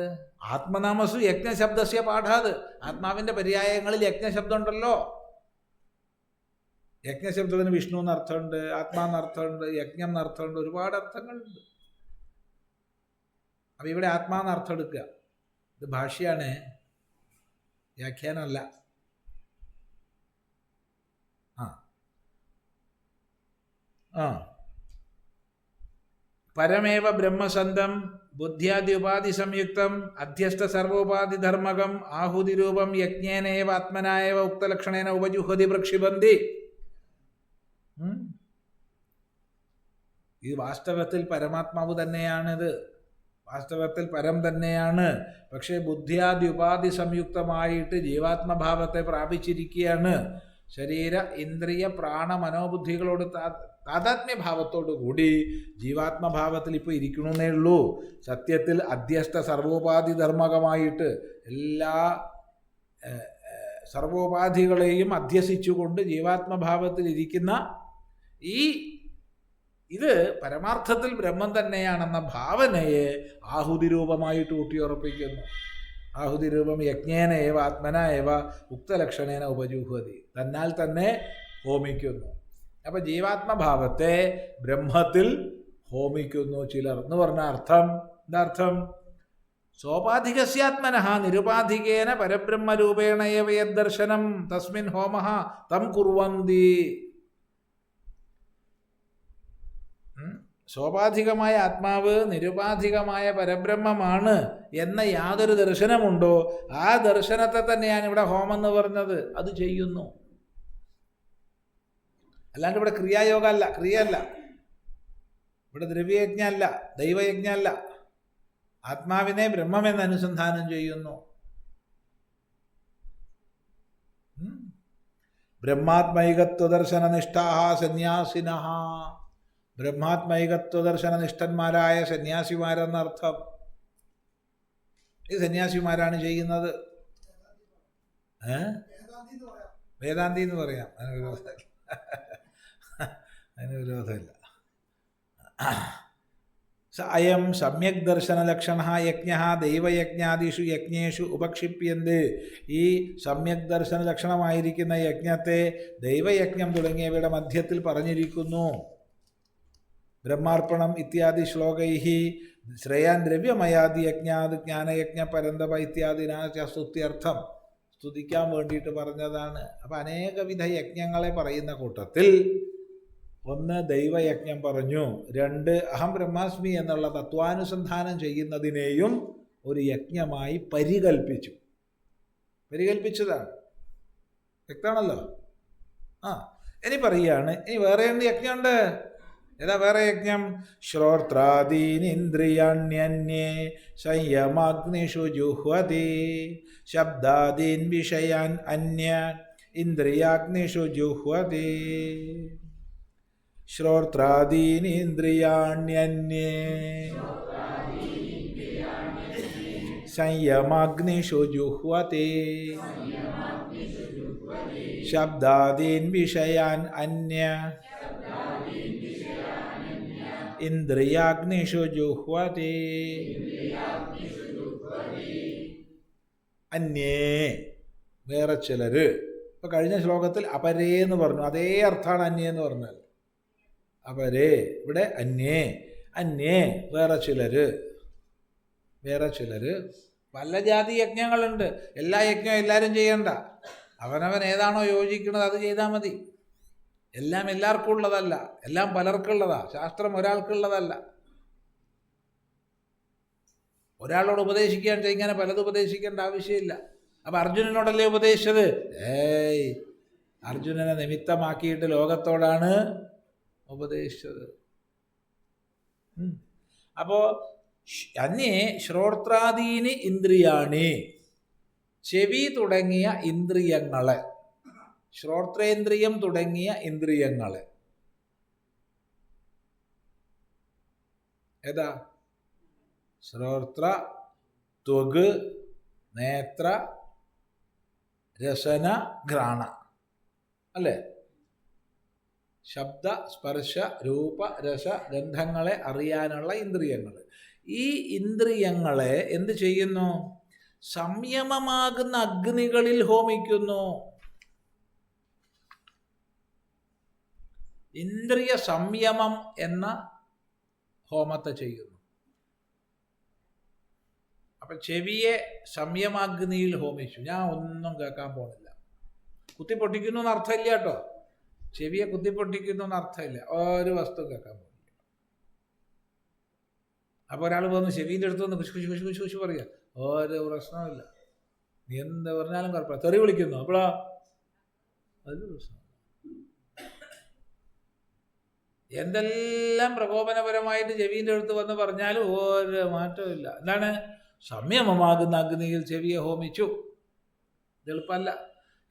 Speaker 1: ആത്മനാമസു യജ്ഞശബ്ദസ്യ പാഠാത്, ആത്മാവിൻ്റെ പര്യായങ്ങളിൽ യജ്ഞശബ്ദം ഉണ്ടല്ലോ. യജ്ഞശബ്ദത്തിന് വിഷ്ണു എന്നർത്ഥമുണ്ട്, ആത്മാന്നർത്ഥമുണ്ട്, യജ്ഞം എന്നർത്ഥമുണ്ട്, ഒരുപാട് അർത്ഥങ്ങളുണ്ട്. അപ്പം ഇവിടെ ആത്മാന്നർത്ഥം എടുക്കുക. ഇത് ഭാഷ്യയാണ്, വ്യാഖ്യാനമല്ല. പരമേവ ബ്രഹ്മസന്തം ബുദ്ധ്യാദ്യുപാധി സംയുക്തം അധ്യസ്ഥ സർവോപാധിധർമ്മകം ആഹുതിരൂപം യജ്ഞേനേവ ആത്മനായവ ഉക്തലക്ഷണേന ഉപജുഹതി പ്രക്ഷിബന്തി. ഇത് വാസ്തവത്തിൽ പരമാത്മാവ് തന്നെയാണിത്, വാസ്തവത്തിൽ പരം തന്നെയാണ്. പക്ഷേ ബുദ്ധ്യാദ്യുപാധി സംയുക്തമായിട്ട് ജീവാത്മഭാവത്തെ പ്രാപിച്ചിരിക്കുകയാണ്. ശരീര ഇന്ദ്രിയ പ്രാണ മനോബുദ്ധികളോട് താതാത്മ്യഭാവത്തോടു കൂടി ജീവാത്മഭാവത്തിൽ ഇപ്പോൾ ഇരിക്കണമെന്നേ ഉള്ളൂ. സത്യത്തിൽ അധ്യസ്ഥ സർവോപാധിധർമ്മകമായിട്ട് എല്ലാ സർവോപാധികളെയും അധ്യസിച്ചുകൊണ്ട് ജീവാത്മഭാവത്തിൽ ഇരിക്കുന്ന ഇത് പരമാർത്ഥത്തിൽ ബ്രഹ്മം തന്നെയാണെന്ന ഭാവനയെ ആഹുതി രൂപമായിട്ട് ഊട്ടിയുറപ്പിക്കുന്നു. ആഹുതി രൂപം യജ്ഞേന ഏവ ആത്മന ഏവ ഉക്തലക്ഷണേന ഉപജുഹതി, തന്നാൽ തന്നെ ഹോമിക്കുന്നു. അപ്പം ജീവാത്മഭാവത്തെ ബ്രഹ്മത്തിൽ ഹോമിക്കുന്നു ചിലർ എന്ന് പറഞ്ഞ അർത്ഥം എന്താർത്ഥം? സോപാധികസ്യാത്മനഃ നിരുപാധികേന പരബ്രഹ്മരൂപേണ ഏവ യദ്ദർശനം തസ്മിൻ ഹോമഃ തം കുർവന്തി. സോപാധികമായ ആത്മാവ് നിരുപാധികമായ പരബ്രഹ്മമാണ് എന്ന യാതൊരു ദർശനമുണ്ടോ ആ ദർശനത്തെ തന്നെയാണ് ഇവിടെ ഹോമം എന്ന് പറഞ്ഞത്. അത് ചെയ്യുന്നു. അല്ലാണ്ട് ഇവിടെ ക്രിയായോഗമല്ല, ക്രിയയല്ല, ഇവിടെ ദ്രവ്യയജ്ഞമല്ല, ദൈവയജ്ഞമല്ല. ആത്മാവിനെ ബ്രഹ്മമെന്ന് അനുസന്ധാനം ചെയ്യുന്നു. ബ്രഹ്മാത്മൈകത്വദർശനനിഷ്ഠാഃ സന്യാസിനഃ, ബ്രഹ്മാത്മൈകത്വദർശനനിഷ്ഠന്മാരായ സന്യാസിമാരെന്നർത്ഥം. ഈ സന്യാസിമാരാണ് ചെയ്യുന്നത്. വേദാന്തി എന്ന് പറയാം, അതിന് വിരോധമില്ല. അയം സമ്യക് ദർശനലക്ഷണ യജ്ഞ ദൈവയജ്ഞാദിഷു യജ്ഞേഷു ഉപക്ഷിപ്യന്ത്. ഈ സമ്യക് ദർശന ലക്ഷണമായിരിക്കുന്ന യജ്ഞത്തെ ദൈവയജ്ഞം തുടങ്ങിയവയുടെ മധ്യത്തിൽ പറഞ്ഞിരിക്കുന്നു. ബ്രഹ്മാർപ്പണം ഇത്യാദി ശ്ലോകൈഃ ശ്രേയാൻ ദ്രവ്യമയാദി യജ്ഞാത് ജ്ഞാനയജ്ഞ പരന്തപ ഇത്യാദിനാച സ്തുത്യർത്ഥം, സ്തുതിക്കാൻ വേണ്ടിയിട്ട് പറഞ്ഞതാണ്. അപ്പം അനേകവിധ യജ്ഞങ്ങളെ പറയുന്ന കൂട്ടത്തിൽ ഒന്ന് ദൈവയജ്ഞം പറഞ്ഞു, രണ്ട് അഹം ബ്രഹ്മാസ്മി എന്നുള്ള തത്വാനുസന്ധാനം ചെയ്യുന്നതിനെയും ഒരു യജ്ഞമായി പരികൽപ്പിച്ചതാണ്. വ്യക്തമാണല്ലോ. ഇനി പറയുകയാണ്, ഇനി വേറെ എന്ത് യജ്ഞമുണ്ട്? ഏതാ വേറെ യജ്ഞം? ശ്രോത്രാദീനിന്ദ്രിയാണ്യന്യേ സംയമാഗ്നിഷു ജുഹ്വതി ശബ്ദാദീൻ വിഷയാൻ അന്യ ഇന്ദ്രിയാഗ്നിഷു ജുഹ്വതി. ശ്രോത്രാദീനിന്ദ്രിയാണ്യന്യേ സംയമാഗ്നിഷു ജുഹ്വതി ശബ്ദാദീൻ വിഷയാൻ അന്യ ഇന്ദ്രിയാഗ്നിഷു ജുഹ്വതി. അന്യേ വേറെ ചിലര്. ഇപ്പൊ കഴിഞ്ഞ ശ്ലോകത്തിൽ അപരേ എന്ന് പറഞ്ഞു, അതേ അർത്ഥാണ് അന്യേ എന്ന് പറഞ്ഞാൽ. അപരേ, ഇവിടെ അന്യേ വേറെ ചിലര്. പല ജാതി യജ്ഞങ്ങളുണ്ട്. എല്ലാ യജ്ഞവും എല്ലാവരും ചെയ്യണ്ട. അവനവൻ ഏതാണോ യോജിക്കുന്നത് അത് ചെയ്താൽ മതി. എല്ലാം എല്ലാവർക്കും ഉള്ളതല്ല, എല്ലാം പലർക്കുള്ളതാ. ശാസ്ത്രം ഒരാൾക്കുള്ളതല്ല. ഒരാളോട് ഉപദേശിക്കാൻ ഇങ്ങനെ പലത് ഉപദേശിക്കേണ്ട ആവശ്യമില്ല. അപ്പം അർജുനനോടല്ലേ ഉപദേശിച്ചത്? അർജുനനെ നിമിത്തമാക്കിയിട്ട് ലോകത്തോടാണ് ഉപദേശിച്ചത്. അപ്പോൾ അന്യേ ശ്രോത്രാദീനി ഇന്ദ്രിയാണി, ചെവി തുടങ്ങിയ ഇന്ദ്രിയങ്ങളെ, ശ്രോത്രേന്ദ്രിയം തുടങ്ങിയ ഇന്ദ്രിയങ്ങളെ. ഏതാ? ശ്രോത്ര, ത്വഗ്, നേത്ര, രസന, ഘ്രാണ അല്ലേ? ശബ്ദ, സ്പർശ, രൂപ, രസ, ഗന്ധങ്ങളെ അറിയാനുള്ള ഇന്ദ്രിയങ്ങൾ. ഈ ഇന്ദ്രിയങ്ങളെ എന്ത് ചെയ്യുന്നു? സംയമമാകുന്ന അഗ്നികളിൽ ഹോമിക്കുന്നു. ഇന്ദ്രിയ സംയമം എന്ന ഹോമത്തെ ചെയ്യുന്നു. അപ്പം ചെവിയെ സംയമാഗ്നിയിൽ ഹോമിച്ചു. ഞാൻ ഒന്നും കേൾക്കാൻ പോകുന്നില്ല. കുത്തിപ്പൊട്ടിക്കുന്നു എന്ന് അർത്ഥമില്ല കേട്ടോ. ചെവിയെ കുത്തിപ്പൊട്ടിക്കുന്നു എന്ന് അർത്ഥമില്ല. ഒരു വസ്തു കേൾക്കാൻ പോകുന്നില്ല. അപ്പോൾ ഒരാൾ വന്ന് ചെവിൻ്റെ അടുത്ത് വന്ന് കുശ് കുശ് കുശ് കുശ് കുശ് പറയുക, ഒരു പ്രശ്നമില്ല, നീ എന്ത് പറഞ്ഞാലും കുഴപ്പമില്ല. തെറി വിളിക്കുന്നു, അപ്പോഴാ അതൊരു പ്രശ്നം. എന്തെല്ലാം പ്രകോപനപരമായിട്ട് ചെവിൻ്റെ അടുത്ത് വന്ന് പറഞ്ഞാലും ഒരു മാറ്റമില്ല. എന്താണ്? സംയമമാകുന്ന അഗ്നിയിൽ ചെവിയെ ഹോമിച്ചു. ഇത് എളുപ്പമല്ല.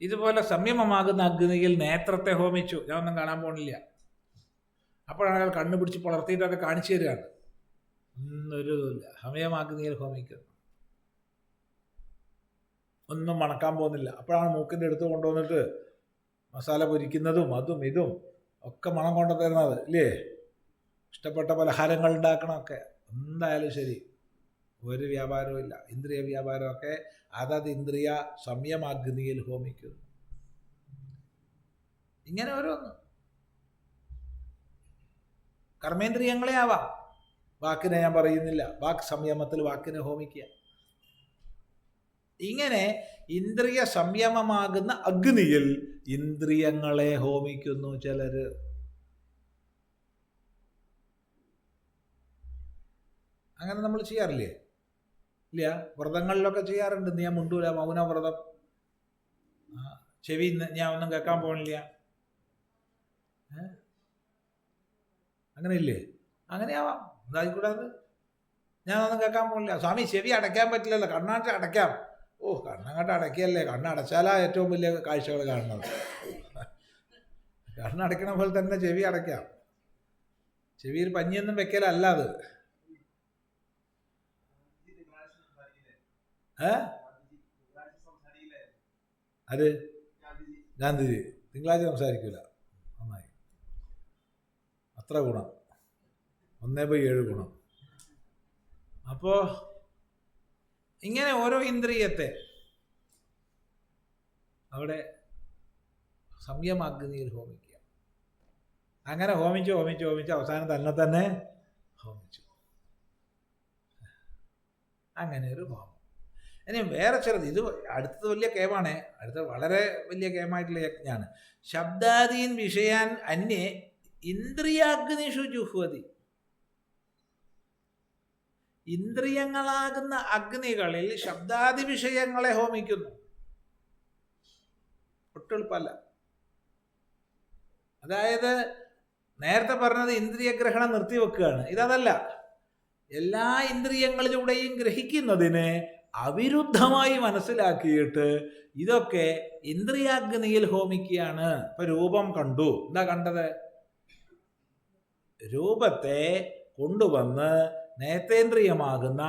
Speaker 1: ഇതുപോലെ സംയമമാകുന്ന അഗ്നിയിൽ നേത്രത്തെ ഹോമിച്ചു. ഞാൻ ഒന്നും കാണാൻ പോണില്ല. അപ്പോഴാണ് അയാൾ കണ്ണു പിടിച്ച് പുലർത്തിയിട്ടൊക്കെ കാണിച്ചു തരികയാണ്. ഒന്നൊരു ഇല്ല. സംയമമാഗ്നിയിൽ ഹോമിക്കുന്നു. ഒന്നും മണക്കാൻ പോകുന്നില്ല. അപ്പോഴാണ് മൂക്കിൻ്റെ അടുത്ത് കൊണ്ടുവന്നിട്ട് മസാല പൊരിക്കുന്നതും അതും ഇതും ഒക്കെ മണം കൊണ്ടു തരുന്നത് ഇല്ലേ? ഇഷ്ടപ്പെട്ട പലഹാരങ്ങൾ ഉണ്ടാക്കണമൊക്കെ. എന്തായാലും ശരി, ഒരു വ്യാപാരവും ഇല്ല. ഇന്ദ്രിയ വ്യാപാരമൊക്കെ അതത് ഇന്ദ്രിയ സംയമാഗ്നിയിൽ ഹോമിക്കുന്നു. ഇങ്ങനെ ഓരോന്ന് കർമ്മേന്ദ്രിയങ്ങളെ ആവാം. വാക്കിനെ ഞാൻ പറയുന്നില്ല. വാക്ക് സംയമത്തിൽ വാക്കിനെ ഹോമിക്കുക. ഇങ്ങനെ ഇന്ദ്രിയ സംയമമാകുന്ന അഗ്നിയിൽ ഇന്ദ്രിയങ്ങളെ ഹോമിക്കുന്നു ചിലര്. അങ്ങനെ നമ്മൾ ചെയ്യാറില്ലേ? ഇല്ല, വ്രതങ്ങളിലൊക്കെ ചെയ്യാറുണ്ട്. ഞാൻ മുണ്ടൂല, മൗനവ്രതം. ചെവി ഞാൻ ഒന്നും കേൾക്കാൻ പോണില്ല, അങ്ങനെ ഇല്ലേ? അങ്ങനെയാവാം. എന്തായിക്കൂടാത്? ഞാനൊന്നും കേൾക്കാൻ പോണില്ല. സ്വാമി ചെവി അടയ്ക്കാൻ പറ്റില്ലല്ലോ, കണ്ണാട്ട് അടയ്ക്കാം. ഓ, കണ്ണങ്ങോട്ട് അടയ്ക്കല്ലേ. കണ്ണടച്ചാലാ ഏറ്റവും വലിയ കാഴ്ചകൾ കാണുന്നത്. കണ്ണടയ്ക്കണ പോലെ തന്നെ ചെവി അടയ്ക്കാം. ചെവിയിൽ പഞ്ഞിയൊന്നും വെക്കലല്ല അത്. അത് ഗാന്ധിജി തിങ്കളാഴ്ച സംസാരിക്കൂല. നന്നായി, അത്ര ഗുണം. 1/7 ഗുണം. അപ്പോ ഇങ്ങനെ ഓരോ ഇന്ദ്രിയത്തെ അവിടെ സംയമാഗ്നിയിൽ ഹോമിക്കുക. അങ്ങനെ ഹോമിച്ച് ഹോമിച്ച് ഹോമിച്ച് അവസാനം തന്നെ ഹോമിച്ചു. അങ്ങനെ ഒരു ഹോമം. ഇനി വേറെ ചിലത്, ഇത് അടുത്തത് വലിയ കേമാണ്. അടുത്ത വളരെ വലിയ കേമായിട്ടുള്ള യജ്ഞാണ്. ശബ്ദാദീൻ വിഷയാൻ അന്യേ ഇന്ദ്രിയാഗ്നിഷു ജുഹ്വതി. ഇന്ദ്രിയങ്ങളാകുന്ന അഗ്നികളിൽ ശബ്ദാദി വിഷയങ്ങളെ ഹോമിക്കുന്നു. ഒട്ടെളുപ്പല്ല. അതായത് നേരത്തെ പറഞ്ഞത് ഇന്ദ്രിയഗ്രഹണം നിർത്തിവെക്കുകയാണ്. ഇതല്ല. എല്ലാ ഇന്ദ്രിയങ്ങളിലൂടെയും ഗ്രഹിക്കുന്നതിന് അവിരുദ്ധമായി മനസ്സിലാക്കിയിട്ട് ഇതൊക്കെ ഇന്ദ്രിയാഗ്നിയിൽ ഹോമിക്കുകയാണ്. ഇപ്പൊ രൂപം കണ്ടു. എന്താ കണ്ടത്? രൂപത്തെ കൊണ്ടുവന്ന് നേത്രേന്ദ്രിയമാകുന്ന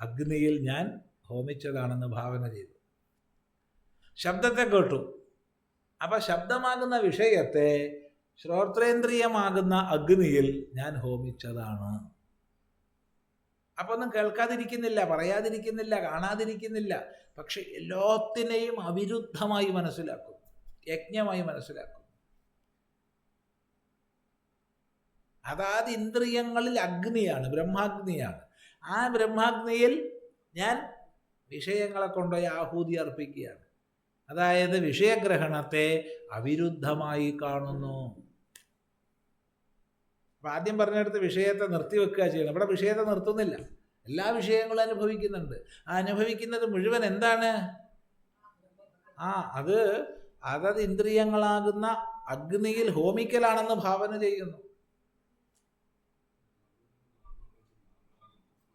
Speaker 1: അഗ്നിയിൽ ഞാൻ ഹോമിച്ചതാണെന്ന് ഭാവന ചെയ്തു. ശബ്ദത്തെ കേട്ടു. അപ്പൊ ശബ്ദമാകുന്ന വിഷയത്തെ ശ്രോത്രേന്ദ്രിയമാകുന്ന അഗ്നിയിൽ ഞാൻ ഹോമിച്ചതാണ്. അപ്പൊ ഒന്നും കേൾക്കാതിരിക്കുന്നില്ല, പറയാതിരിക്കുന്നില്ല, കാണാതിരിക്കുന്നില്ല. പക്ഷെ എല്ലാത്തിനെയും അവിരുദ്ധമായി മനസ്സിലാക്കും, യജ്ഞമായി മനസ്സിലാക്കും. അതാത് ഇന്ദ്രിയങ്ങളിൽ അഗ്നിയാണ്, ബ്രഹ്മാഗ്നിയാണ്. ആ ബ്രഹ്മാഗ്നിയിൽ ഞാൻ വിഷയങ്ങളെ കൊണ്ടുപോയി ആഹൂതി അർപ്പിക്കുകയാണ്. അതായത് വിഷയഗ്രഹണത്തെ അവിരുദ്ധമായി കാണുന്നു. അപ്പം ആദ്യം പറഞ്ഞെടുത്ത് വിഷയത്തെ നിർത്തിവെക്കുക ചെയ്യണം. ഇവിടെ വിഷയത്തെ നിർത്തുന്നില്ല. എല്ലാ വിഷയങ്ങളും അനുഭവിക്കുന്നുണ്ട്. ആ അനുഭവിക്കുന്നത് മുഴുവൻ എന്താണ്? അത് അതത് ഇന്ദ്രിയങ്ങളാകുന്ന അഗ്നിയിൽ ഹോമിക്കലാണെന്ന് ഭാവന ചെയ്യുന്നു.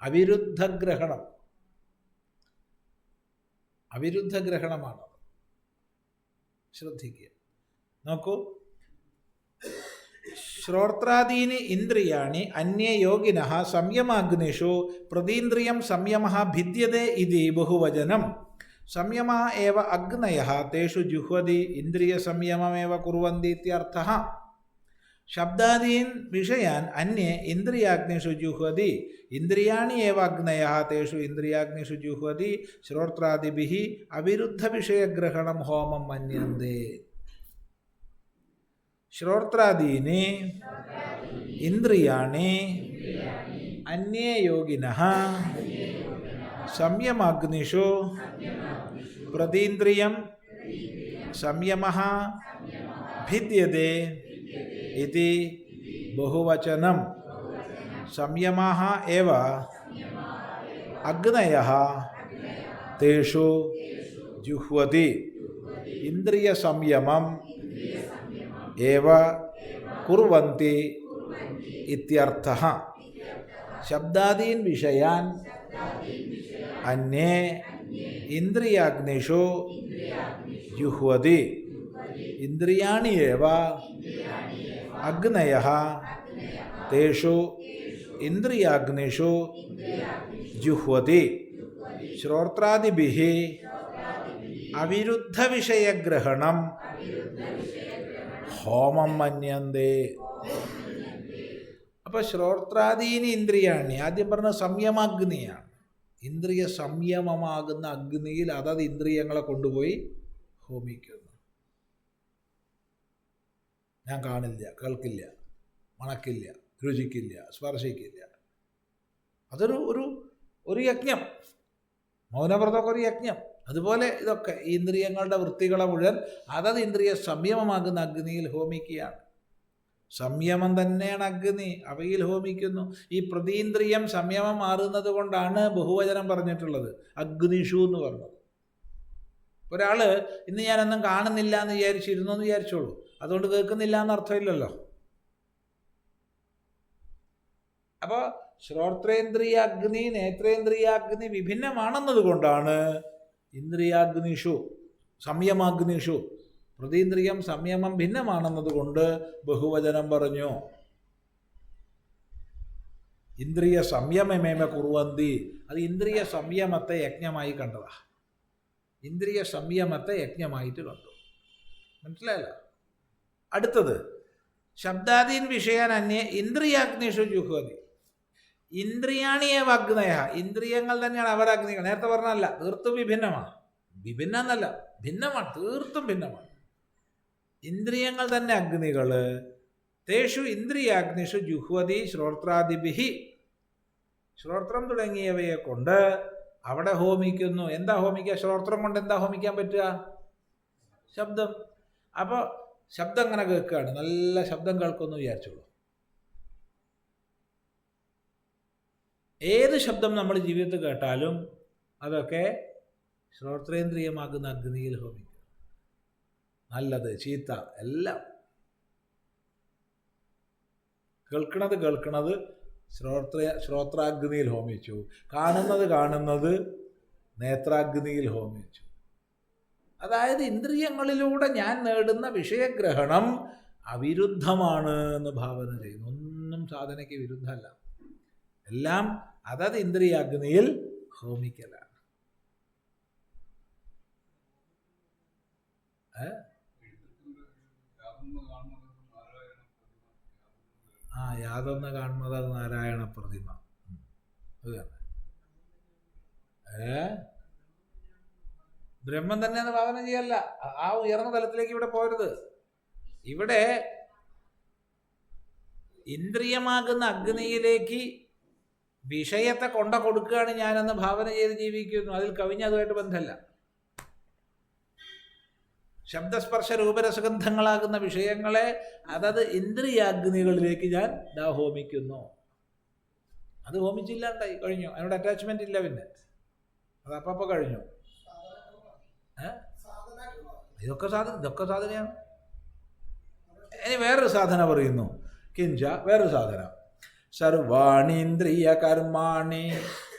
Speaker 1: അവിരുദ്ധഗ്രഹണം, അവിരുദ്ധഗ്രഹണമാണ്. ശ്രദ്ധിക്കുക. നോക്കൂ, ശ്രോത്രാദീനി ഇന്ദ്രിയാണി അന്യേ യോഗിനഃ സംയമാഗ്നിഷു പ്രതീന്ദ്രിയം സംയമഃ ഭിദ്യതേ ഇതി ബഹുവചനം. സംയമഃ ഏവ അഗ്നയഃ തേഷു ജുഹ്വതി ഇന്ദ്രിയ സംയമമേവ കുർവന്തി ഇത്യർത്ഥഃ. ശബ്ദാദീൻ വിഷയാൻ അന്യേ ഇന്ദ്രിയാഗ്നിഷു ജുഹ്വതി ഇന്ദ്രിയാണി ഏവ അഗ്നയഃ തേഷു ഇന്ദ്രിയാഗ്നിഷു ജുഹ്വതി ശ്രോത്രാദിഭിഃ അവിരുദ്ധ വിഷയഗ്രഹണം ഹോമം മന്യന്തേ. ശ്രോത്രാദീനി ഇന്ദ്രിയാണി അന്യേ യോഗിനഃ സംയമാഗ്നിഷു പ്രതീന്ദ്രിയം സംയമഃ ഭിദ്യതേ ഇതി ബഹുവചനം. സംയമഃ ഏവ അഗ്നയഃ തേഷു ജുഹ്വതി ഇന്ദ്രിയ സംയമം ഏവ കുർവന്തി ഇത്യർത്ഥഃ. ശബ്ദാദീൻ വിഷയാൻ അന്യേ ഇന്ദ്രിയാഗ്നിഷു ജുഹ്വതി ഇന്ദ്രിയാണി ഏവ അഗ്നയഃ തേഷു ഇന്ദ്രിയാഗ്നിഷു ജുഹ്വതി ശ്രോത്രാദിഭിഃ അവിരുദ്ധ വിഷയഗ്രഹണം ഹോമം മന്യന്തേ. അപ്പോൾ ശ്രോത്രാദീനി ഇന്ദ്രിയാണി ആദ്യം പറഞ്ഞ സംയമാഗ്നിയാണ്. ഇന്ദ്രിയ സംയമമാകുന്ന അഗ്നിയിൽ അതത് ഇന്ദ്രിയങ്ങളെ കൊണ്ടുപോയി ഹോമിക്കുന്നു. ഞാൻ കാണില്ല, കേൾക്കില്ല, മണക്കില്ല, രുചിക്കില്ല, സ്പർശിക്കില്ല. അതൊരു ഒരു ഒരു യജ്ഞം. മൗനവ്രതമൊക്കെ ഒരു യജ്ഞം. അതുപോലെ ഇതൊക്കെ ഈ ഇന്ദ്രിയങ്ങളുടെ വൃത്തികളെ മുഴുവൻ അതത് ഇന്ദ്രിയ സംയമമാകുന്ന അഗ്നിയിൽ ഹോമിക്കുകയാണ്. സംയമം തന്നെയാണ് അഗ്നി, അവയിൽ ഹോമിക്കുന്നു. ഈ പ്രതീന്ദ്രിയം സംയമം മാറുന്നത് കൊണ്ടാണ് ബഹുവചനം പറഞ്ഞിട്ടുള്ളത്, അഗ്നിഷു എന്ന് പറഞ്ഞത്. ഒരാൾ ഇന്ന് ഞാനൊന്നും കാണുന്നില്ല എന്ന് വിചാരിച്ചിരുന്നു എന്ന് വിചാരിച്ചോളൂ, അതുകൊണ്ട് കേൾക്കുന്നില്ല എന്ന് അർത്ഥമില്ലല്ലോ. അപ്പോൾ ശ്രോത്രേന്ദ്രിയാഗ്നി നേത്രേന്ദ്രിയാഗ്നി വിഭിന്നമാണെന്നത് കൊണ്ടാണ് ഇന്ദ്രിയാഗ്നിഷു സംയമാഗ്നിഷു പ്രതീന്ദ്രിയം സംയമം ഭിന്നമാണെന്നതുകൊണ്ട് ബഹുവചനം പറഞ്ഞു. ഇന്ദ്രിയ സംയമമേമ കുർവന്തി, അത് ഇന്ദ്രിയ സംയമത്തെ യജ്ഞമായി കണ്ടതാ. ഇന്ദ്രിയ സംയമത്തെ യജ്ഞമായിട്ട് കണ്ടു. മനസ്സിലായല്ലോ? അടുത്തത് ശബ്ദാദീൻ വിഷയാൻ അന്യേ ഇന്ദ്രിയാഗ്നിഷു ജുഹ്വതി ഇന്ദ്രിയാണിയേവ അഗ്നയ, ഇന്ദ്രിയങ്ങൾ തന്നെയാണ് അവർ അഗ്നികൾ. നേരത്തെ പറഞ്ഞല്ല, തീർത്തും വിഭിന്നമാണ്. വിഭിന്ന എന്നല്ല, ഭിന്നമാണ്, തീർത്തും ഭിന്നമാണ്. ഇന്ദ്രിയങ്ങൾ തന്നെ അഗ്നികൾ. തേഷു ഇന്ദ്രിയാഗ്നിഷു ജുഹ്വതി ശ്രോത്രാദിഭിഃ, ശ്രോത്രം തുടങ്ങിയവയെ കൊണ്ട് അവിടെ ഹോമിക്കുന്നു. എന്താ ഹോമിക്കുക? ശ്രോത്രം കൊണ്ട് എന്താ ഹോമിക്കാൻ പറ്റുക? ശബ്ദം. അപ്പോൾ ശബ്ദം അങ്ങനെ കേൾക്കുകയാണ്, നല്ല ശബ്ദം കേൾക്കുമെന്ന് വിചാരിച്ചോളൂ. ഏത് ശബ്ദം നമ്മൾ ജീവിതത്തിൽ കേട്ടാലും അതൊക്കെ ശ്രോത്രേന്ദ്രിയമാകുന്ന അഗ്നിയിൽ ഹോമിക്കും. നല്ലത് ചീത്ത എല്ലാം കേൾക്കണത് ശ്രോത്രാഗ്നിയിൽ ഹോമിച്ചു, കാണുന്നത് നേത്രാഗ്നിയിൽ ഹോമിച്ചു. അതായത് ഇന്ദ്രിയങ്ങളിലൂടെ ഞാൻ നേടുന്ന വിഷയഗ്രഹണം അവിരുദ്ധമാണ് എന്ന് ഭാവന ചെയ്യുന്നു. ഒന്നും സാധനയ്ക്ക് വിരുദ്ധമല്ല, എല്ലാം അതത് ഇന്ദ്രിയാഗ്നിയിൽ ഹോമിക്കലാണ്. യാതൊന്ന് കാണുന്നത് അത് നാരായണ പ്രതിമ. അത് തന്നെ ബ്രഹ്മം തന്നെയാണ് ഭാവന ചെയ്യല്ല. ആ ഉയർന്ന തലത്തിലേക്ക് ഇവിടെ പോരുത്. ഇവിടെ ഇന്ദ്രിയമാകുന്ന അഗ്നിയിലേക്ക് വിഷയത്തെ കൊടുക്കുകയാണ് ഞാനെന്ന് ഭാവന ചെയ്ത് ജീവിക്കുന്നു. അതിൽ കവിഞ്ഞ അതുമായിട്ട് ബന്ധമല്ല. ശബ്ദസ്പർശ രൂപരസഗന്ധങ്ങളാകുന്ന വിഷയങ്ങളെ അതത് ഇന്ദ്രിയാഗ്നികളിലേക്ക് ഞാൻ ഹോമിക്കുന്നു. അത് ഹോമിച്ചില്ലാണ്ടായി കഴിഞ്ഞു, അതിനോട് അറ്റാച്ച്മെന്റ് ഇല്ല. പിന്നെ അതപ്പോൾ കഴിഞ്ഞു. ഇതൊക്കെ സാധനയാണ്. ഇനി വേറൊരു സാധന പറയുന്നു. കിഞ്ച വേറൊരു സാധന, സർവാണീന്ദ്രിയ കർമാണി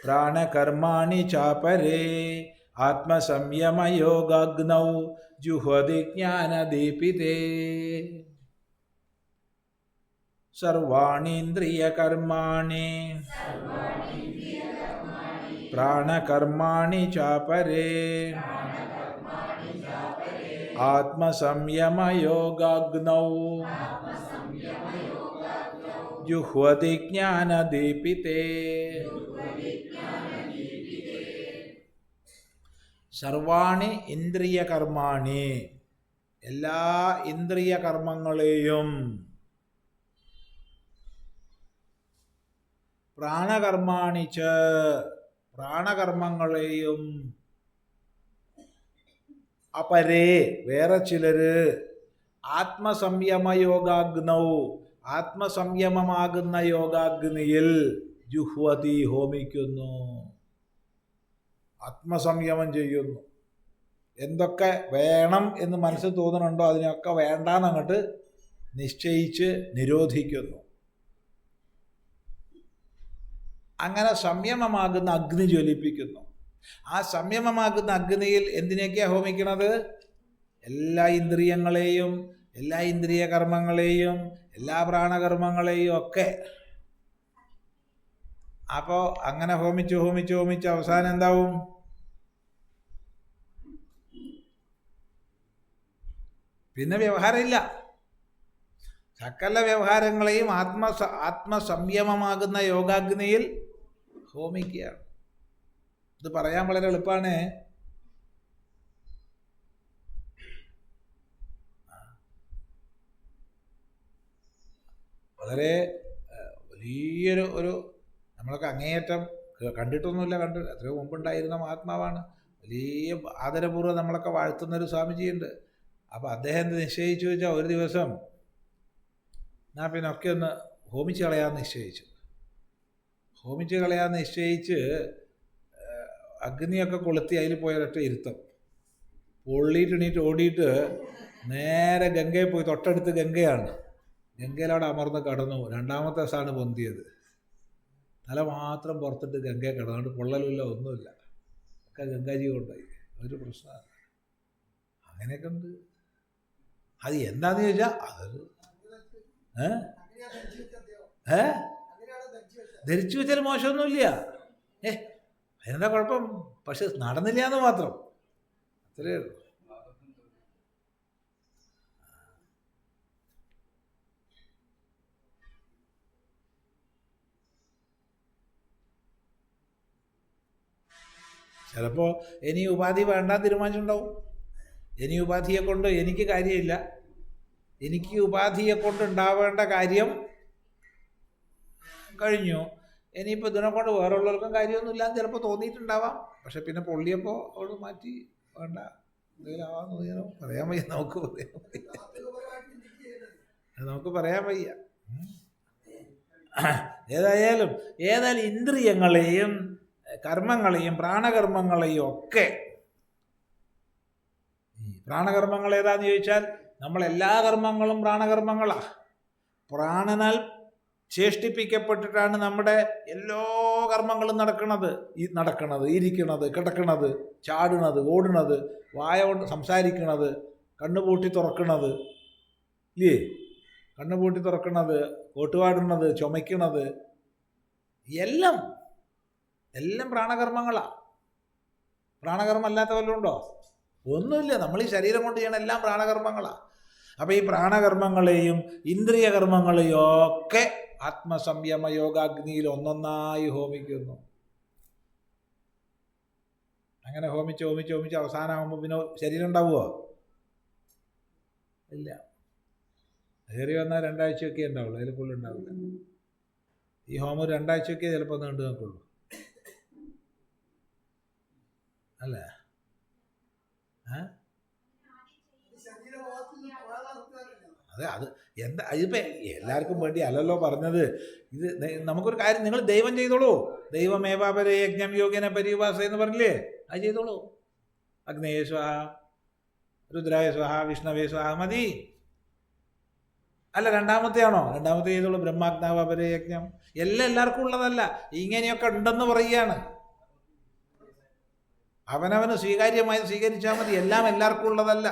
Speaker 1: പ്രാണകർമാണി ചാപരേ ആത്മസംയമയോഗാഗ്നൗ ജുഹ്വതി ജ്ഞാനദീപിതേ. സർവാണീന്ദ്രിയകർമാണി പ്രാണകർമാണി ചാപരേ ആത്മസംയമയോഗാഗ്നൗ ജുഹ്വതി ജ്ഞാനദീപിതേ. സർവാണി ഇന്ദ്രിയകർമാണി, എല്ലാ ഇന്ദ്രിയ കർമ്മങ്ങളെയും, പ്രാണകർമാണിച്ച, പ്രാണകർമ്മങ്ങളെയും, അപരേ വേറെ ചിലര്, ആത്മസംയമയോഗാഗ്നൗ ആത്മസംയമമാകുന്ന യോഗാഗ്നിയിൽ ജുഹ്വതി ഹോമിക്കുന്നു, ആത്മസംയമം ചെയ്യുന്നു. എന്തൊക്കെ വേണം എന്ന് മനസ്സിൽ തോന്നുന്നുണ്ടോ അതിനൊക്കെ വേണ്ടാന്ന് അങ്ങോട്ട് നിശ്ചയിച്ച് നിരോധിക്കുന്നു. അങ്ങനെ സംയമമാകുന്ന അഗ്നി ജ്വലിപ്പിക്കുന്നു. ആ സംയമമാകുന്ന അഗ്നിയിൽ എന്തിനൊക്കെയാണ് ഹോമിക്കണത്? എല്ലാ ഇന്ദ്രിയങ്ങളെയും, എല്ലാ ഇന്ദ്രിയ കർമ്മങ്ങളെയും, എല്ലാ പ്രാണകർമ്മങ്ങളെയും ഒക്കെ. അപ്പോൾ അങ്ങനെ ഹോമിച്ച് ഹോമിച്ച് ഹോമിച്ച് അവസാനം എന്താവും? പിന്നെ വ്യവഹാരമില്ല. സകല വ്യവഹാരങ്ങളെയും ആത്മസംയമമാകുന്ന യോഗാഗ്നിയിൽ ഹോമിക്കുകയാണ്. ഇത് പറയാൻ വളരെ എളുപ്പമാണ്. വളരെ വലിയൊരു നമ്മളൊക്കെ അങ്ങേയറ്റം കണ്ടിട്ടൊന്നുമില്ല, എത്രയോ മുമ്പുണ്ടായിരുന്ന മഹാത്മാവാണ്. വലിയ ആദരപൂർവ്വം നമ്മളൊക്കെ വാഴ്ത്തുന്നൊരു സ്വാമിജിയുണ്ട്. അപ്പോൾ അദ്ദേഹം നിശ്ചയിച്ചു വെച്ചാൽ ഒരു ദിവസം ഞാൻ പിന്നെ ഒക്കെ ഒന്ന് ഹോമിച്ച് കളയാമെന്ന് നിശ്ചയിച്ചു. ഹോമിച്ച് കളയാമെന്ന് നിശ്ചയിച്ച് അഗ്നിയൊക്കെ കൊളുത്തി അതിൽ പോയൊരൊറ്റ ഇരുത്തം. പൊള്ളിയിട്ടെണീറ്റ് ഓടിയിട്ട് നേരെ ഗംഗയിൽ പോയി. തൊട്ടടുത്ത് ഗംഗയാണ്. ഗംഗയിലവിടെ അമർന്ന് കടന്നു. രണ്ടാമത്തെ ദിവസമാണ് പൊന്തിയത്. തല മാത്രം പുറത്തിട്ട് ഗംഗയെ കിടന്നുകൊണ്ട് പൊള്ളലുമില്ല, ഒന്നുമില്ല. ഒക്കെ ഗംഗാജി കൊണ്ടായി. ഒരു പ്രശ്നമാണ്. അങ്ങനെയൊക്കെ ഉണ്ട്. അത് എന്താന്ന് ചോദിച്ചാൽ അതൊരു ധരിച്ചു വെച്ചാൽ മോശമൊന്നുമില്ല. അതിനെന്താ കുഴപ്പം? പക്ഷെ നടന്നില്ല എന്ന് മാത്രം, അത്രയേ ഉള്ളൂ. ചിലപ്പോൾ ഇനി ഉപാധി വേണ്ടാൻ തീരുമാനിച്ചിട്ടുണ്ടാവും. ഇനി ഉപാധിയെ കൊണ്ട് എനിക്ക് കാര്യമില്ല, എനിക്ക് ഉപാധിയെ കൊണ്ട് ഉണ്ടാവേണ്ട കാര്യം കഴിഞ്ഞു, ഇനിയിപ്പോൾ ഇതിനെ കൊണ്ട് വേറെയുള്ളവർക്കും കാര്യമൊന്നുമില്ലാന്ന് ചിലപ്പോൾ തോന്നിയിട്ടുണ്ടാവാം. പക്ഷെ പിന്നെ പൊള്ളിയപ്പോൾ അവൾ മാറ്റി, വേണ്ട എന്തെങ്കിലും ആവാന്ന് തോന്നിയാലോ പറയാൻ വയ്യ. നമുക്ക് പറയാൻ വയ്യ. ഏതായാലും ഇന്ദ്രിയങ്ങളെയും കർമ്മങ്ങളെയും പ്രാണകർമ്മങ്ങളെയും ഒക്കെ, പ്രാണകർമ്മങ്ങൾ ഏതാന്ന് ചോദിച്ചാൽ നമ്മളെല്ലാ കർമ്മങ്ങളും പ്രാണകർമ്മങ്ങളാണ്. പ്രാണനാൽ ചേഷ്ടിപ്പിക്കപ്പെട്ടിട്ടാണ് നമ്മുടെ എല്ലാ കർമ്മങ്ങളും നടക്കുന്നത്, ഇരിക്കുന്നത്, കിടക്കുന്നത്, ചാടുന്നത്, ഓടുന്നത്, വായ കൊണ്ട് സംസാരിക്കുന്നത്, കണ്ണുപൂട്ടി തുറക്കുന്നത്, ഇല്ലേ? കണ്ണുപൂട്ടി തുറക്കുന്നത്, കോട്ടുപാടുന്നത്, ചുമയ്ക്കുന്നത്, എല്ലാം പ്രാണകർമ്മങ്ങളാണ്. പ്രാണകർമ്മം അല്ലാത്ത വല്ലതും ഉണ്ടോ? ഒന്നുമില്ല. നമ്മൾ ഈ ശരീരം കൊണ്ട് ചെയ്യണ എല്ലാം പ്രാണകർമ്മങ്ങളാണ്. അപ്പോൾ ഈ പ്രാണകർമ്മങ്ങളെയും ഇന്ദ്രിയ കർമ്മങ്ങളെയും ഒക്കെ ആത്മസംയമ യോഗാഗ്നിയിൽ ഒന്നൊന്നായി ഹോമിക്കുന്നു. അങ്ങനെ ഹോമിച്ച് ഹോമിച്ച് ഹോമിച്ച് അവസാനമാകുമ്പോൾ പിന്നെ ശരീരം ഉണ്ടാവുമോ? ഇല്ല. കയറി വന്നാൽ 2 ആഴ്ചയൊക്കെ ഉണ്ടാവുള്ളൂ, അതിൽ കൂടുതൽ ഉണ്ടാവില്ല. ഈ ഹോമം 2 ആഴ്ചയൊക്കെ ചിലപ്പോൾ നീണ്ടു നിൽക്കുള്ളൂ, അല്ലേ? അത് എന്താ ഇതിപ്പോൾ എല്ലാവർക്കും വേണ്ടി അല്ലല്ലോ പറഞ്ഞത്. ഇത് നമുക്കൊരു കാര്യം, നിങ്ങൾ ദൈവം ചെയ്തോളൂ. ദൈവമേവാപര യജ്ഞം യോഗേന പര്യുപാസ എന്ന് പറഞ്ഞില്ലേ, അത് ചെയ്തോളൂ. അഗ്നേയ സ്വാഹ, രുദ്രായ സ്വാഹ, വിഷ്ണവേ സ്വാഹ മതി. അല്ല, രണ്ടാമത്തെയാണോ? രണ്ടാമത്തെ ചെയ്തോളൂ. ബ്രഹ്മാഗ്നാവാപര യജ്ഞം എല്ലാവർക്കും ഉള്ളതല്ല, ഇങ്ങനെയൊക്കെ ഉണ്ടെന്ന് പറയുകയാണ്. അവനവന് സ്വീകാര്യമായി സ്വീകരിച്ചാൽ മതി. എല്ലാം എല്ലാവർക്കും ഉള്ളതല്ല.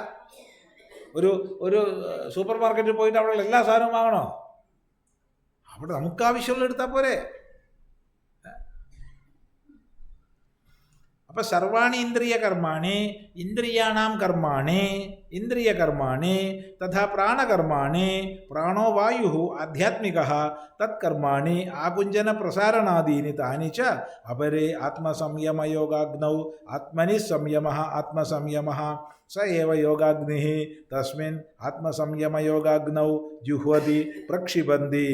Speaker 1: ഒരു സൂപ്പർ മാർക്കറ്റിൽ പോയിട്ട് അവിടെ എല്ലാ സാധനവും വാങ്ങണോ? അവിടെ നമുക്ക് ആവശ്യമുള്ള എടുത്താൽ പോരെ. അപ്പൊ സർവാണി ഇന്ദ്രിയകർമാണി ഇന്ദ്രിയാണാം കർമാണി ഇന്ദ്രിയകർമാണി തഥാ പ്രാണകർമാണി പ്രാണോ വായു ആധ്യാത്മികഃ തത്കർമാണി ആകുഞ്ചന പ്രസാരണാദീനി താനി ച അപരേ ആത്മസംയമയോഗാഗ്നൗ ആത്മനി സംയമഃ ആത്മസംയമഃ സ ഏവ യോഗാഗ്നിഃ തസ്മിൻ ആത്മസംയമയോഗാഗ്നൗ ജുഹ്വതി പ്രക്ഷിപന്തി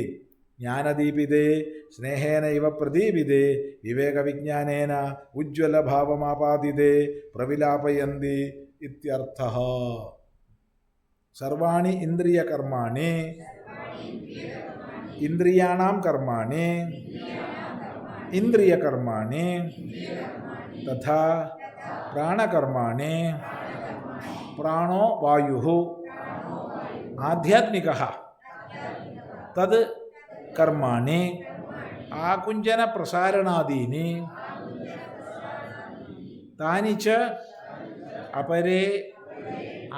Speaker 1: ജ്ഞാനദീപിതേ സ്നേഹേന ഇവ പ്രദീപിതേ വിവേകവിജ്ഞാനേന ഉജ്ജ്വലഭാവമാപാദിതേ പ്രവിലാപയന്തി ഇത്യർത്ഥഃ. സർവാണി ഇന്ദ്രിയകർമാണി ഇന്ദ്രിയാണാം കർമാണി ഇന്ദ്രിയകർമാണി തഥാ പ്രാണകർമാണി പ്രാണോ വായു ആധ്യാത്മികഃ തത് കർമാണി ആകുഞ്ചന പ്രസാരണാദീനി താനി ച അപരേ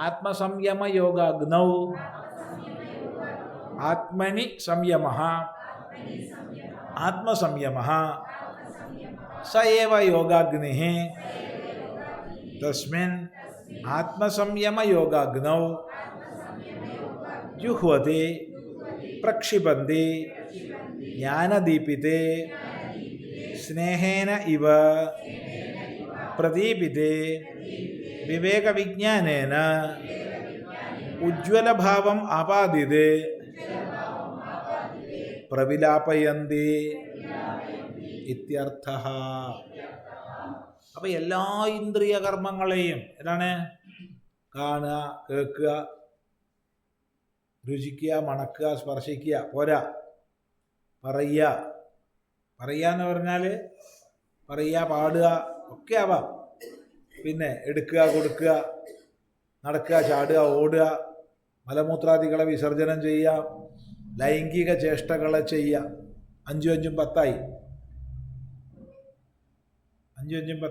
Speaker 1: ആത്മസംയമയോഗാഗ്നൗ ആത്മനി സംയമഃ ആത്മസംയമഃ സ ഏവ യോഗാഗ്നിഃ തസ്മിൻ ആത്മസംയമയോഗാഗ്നൗ ജുഹ്വതി പ്രക്ഷിപന്തി ജ്ഞാനദീപിതേ സ്നേഹേന ഇവ പ്രദീപിതേ വിവേകവിജ്ഞാനേന ഉജ്ജ്വലഭാവം ആപാദിതേ പ്രവിലാപയന്തി ഇത്യർത്ഥഃ. അപ്പൊ എല്ലാ ഇന്ദ്രിയ കർമ്മങ്ങളെയും എന്താണ് കാണുക, കേൾക്കുക, രുചിക്കുക, മണക്കുക, സ്പർശിക്കുക പോരാ, പറയുക എന്ന് പറഞ്ഞാൽ പറയുക, പാടുക ഒക്കെ ആവാം. പിന്നെ എടുക്കുക, കൊടുക്കുക, നടക്കുക, ചാടുക, ഓടുക, മലമൂത്രാദികളെ വിസർജനം ചെയ്യുക, ലൈംഗിക ചേഷ്ടകളെ ചെയ്യുക. 5 × 5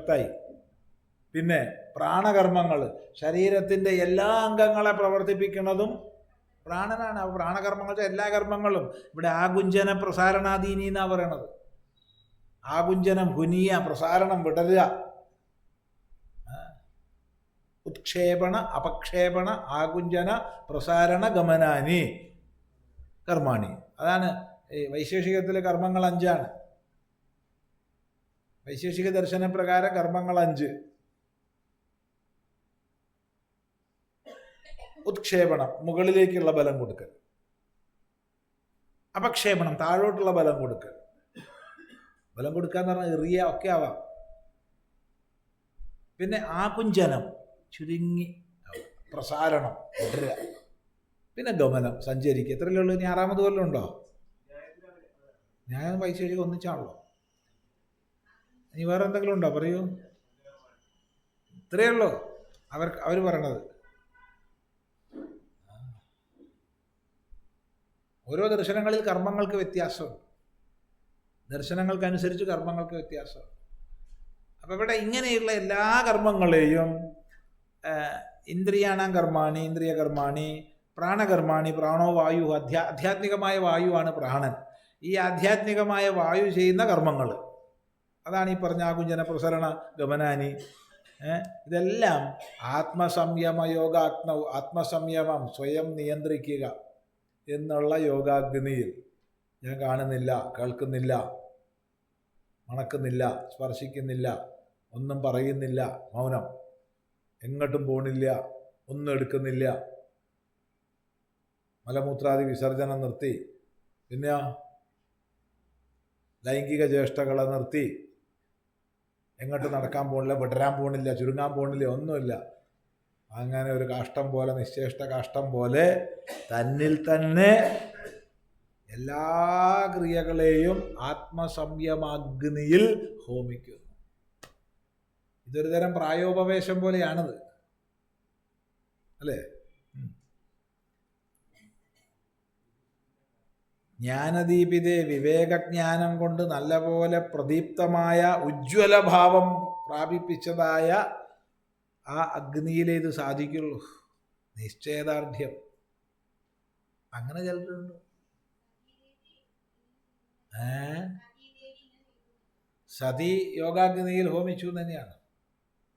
Speaker 1: 10 പിന്നെ പ്രാണകർമ്മങ്ങൾ, ശരീരത്തിൻ്റെ എല്ലാ അംഗങ്ങളെ പ്രവർത്തിപ്പിക്കുന്നതും പ്രാണനാണ്. പ്രാണകർമ്മങ്ങളുടെ എല്ലാ കർമ്മങ്ങളും ഇവിടെ ആകുഞ്ചന പ്രസാരണാദീനി എന്നാണ് പറയണത്. ആകുഞ്ചനം ഹുനിയ, പ്രസാരണം വിടരുക, ഉത്ക്ഷേപണ അപക്ഷേപണ ആകുഞ്ചന പ്രസാരണ ഗമനാനി കർമാണി. അതാണ് വൈശേഷികത്തിലെ കർമ്മങ്ങൾ 5. വൈശേഷിക ദർശനപ്രകാരം കർമ്മങ്ങൾ 5. ഉത്ക്ഷേപണം, മുകളിലേക്കുള്ള ബലം കൊടുക്കൽ. അപക്ഷേപണം, താഴോട്ടുള്ള ബലം കൊടുക്കൽ. ബലം കൊടുക്കുക എന്ന് പറഞ്ഞാൽ എറിയ ഒക്കെ ആവാം. പിന്നെ ആകുഞ്ചനം, ചുരുങ്ങി പ്രസാരണം, തുടരുക. പിന്നെ ഗമനം, സഞ്ചരിക്കുക. എത്രയല്ലേ ഉള്ളൂ? ഇനി 6ാമത് കൊല്ലം ഉണ്ടോ? ഞാൻ വൈശേഷിക ഒന്നിച്ചാണല്ലോ. ഇനി വേറെ എന്തെങ്കിലും ഉണ്ടോ? പറയൂ. ഇത്രയേ ഉള്ളൂ അവർ പറയണത്. ഓരോ ദർശനങ്ങളിൽ കർമ്മങ്ങൾക്ക് വ്യത്യാസമുണ്ട്. ദർശനങ്ങൾക്കനുസരിച്ച് കർമ്മങ്ങൾക്ക് വ്യത്യാസമുണ്ട്. അപ്പം ഇവിടെ ഇങ്ങനെയുള്ള എല്ലാ കർമ്മങ്ങളെയും ഇന്ദ്രിയാണാം കർമാണി ഇന്ദ്രിയകർമാണി പ്രാണകർമാണി പ്രാണോ വായു, ആധ്യാത്മികമായ വായുവാണ് പ്രാണൻ. ഈ ആധ്യാത്മികമായ വായു ചെയ്യുന്ന കർമ്മങ്ങൾ, അതാണ് ഈ പറഞ്ഞ ആകുഞ്ചന പ്രസരണ ഗമനാനി. ഇതെല്ലാം ആത്മസംയമയോഗാഗ്നൗ, ആത്മസംയമം, സ്വയം നിയന്ത്രിക്കുക എന്നുള്ള യോഗാഗ്നിയിൽ ഞാൻ കാണുന്നില്ല, കേൾക്കുന്നില്ല, മണക്കുന്നില്ല, സ്പർശിക്കുന്നില്ല, ഒന്നും പറയുന്നില്ല, മൗനം, എങ്ങോട്ടും പോണില്ല, ഒന്നും എടുക്കുന്നില്ല, മലമൂത്രാദി വിസർജനം നിർത്തി, പിന്നെ ലൈംഗിക ചേഷ്ടകളെ നിർത്തി, എങ്ങോട്ട് നടക്കാൻ പോണില്ല, വിടരാൻ പോണില്ല, ചുരുങ്ങാൻ പോണില്ല, ഒന്നുമില്ല. അങ്ങനെ ഒരു കാഷ്ടം പോലെ, നിശ്ചേഷ്ട കാഷ്ടം പോലെ തന്നിൽ തന്നെ എല്ലാ ക്രിയകളെയും ആത്മസംയമാഗ്നിയിൽ ഹോമിക്കുന്നു. ഇതൊരു തരം പ്രായോപവേശം പോലെയാണിത്, അല്ലേ? ജ്ഞാനദീപിതേ, വിവേകജ്ഞാനം കൊണ്ട് നല്ലപോലെ പ്രദീപ്തമായ ഉജ്ജ്വലഭാവം പ്രാപിപ്പിച്ചതായ ആ അഗ്നിയിലേ ഇത് സാധിക്കുള്ളൂ. നിശ്ചയദാർഢ്യം അങ്ങനെ ചിലരുണ്ട്. സതി യോഗാഗ്നിയിൽ ഹോമിച്ചു എന്ന് തന്നെയാണ്.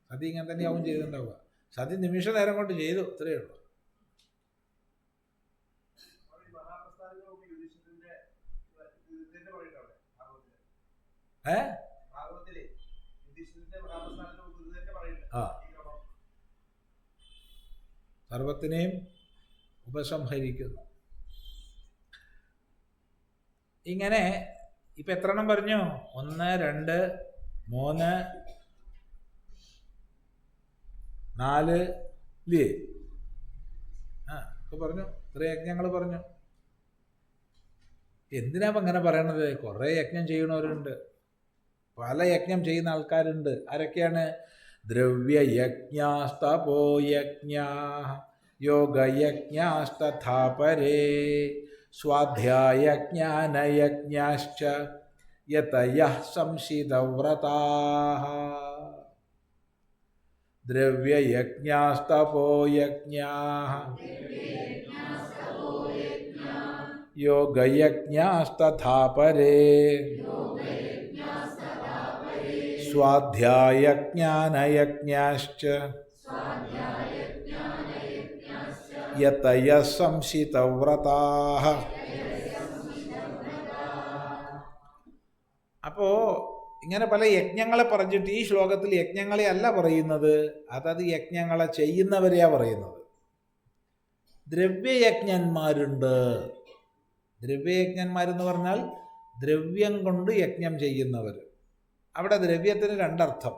Speaker 1: സതി ഇങ്ങനെ തന്നെയാവും ചെയ്തിട്ടുണ്ടാവുക. സതി നിമിഷ നേരം കൊണ്ട് ചെയ്തു, ഇത്രയേ ഉള്ളൂ. സർവത്തിനെയും ഉപസംഹരിക്കുന്നു. ഇങ്ങനെ ഇപ്പം എത്ര എണ്ണം പറഞ്ഞു? 1, 2, 3, 4 ഇല്ലേ? ഇപ്പൊ പറഞ്ഞു, ഇത്ര യജ്ഞങ്ങൾ പറഞ്ഞു. എന്തിനാ ഇപ്പം ഇങ്ങനെ പറയണത്? കുറേ യജ്ഞം ചെയ്യണവരുണ്ട്, പല യജ്ഞം ചെയ്യുന്ന ആൾക്കാരുണ്ട്. ആരൊക്കെയാണ്? ദ്രവ്യയജ്ഞാസ്തപോയജ്ഞാ യോഗയജ്ഞാസ്തഥാ പരേ സ്വാധ്യായജ്ഞാനയജ്ഞാശ്ച യതയഃ സംശിതവ്രതാഃ. ദ്രവ്യയജ്ഞാസ്തപോയജ്ഞാഃ യോഗയജ്ഞാസ്തഥാ പരേ സ്വാധ്യായജ്ഞാനയജ്ഞാശ്ച യതയഃ സംശിതവ്രതാഃ. അപ്പോ ഇങ്ങനെ പല യജ്ഞങ്ങളെ പറഞ്ഞിട്ട് ഈ ശ്ലോകത്തിൽ യജ്ഞങ്ങളെ അല്ല പറയുന്നത്, അതത് യജ്ഞങ്ങളെ ചെയ്യുന്നവരെയാ പറയുന്നത്. ദ്രവ്യയജ്ഞന്മാരുണ്ട്. ദ്രവ്യയജ്ഞന്മാരെന്ന് പറഞ്ഞാൽ ദ്രവ്യം കൊണ്ട് യജ്ഞം ചെയ്യുന്നവർ. അവിടെ ദ്രവ്യത്തിന് രണ്ടർത്ഥം.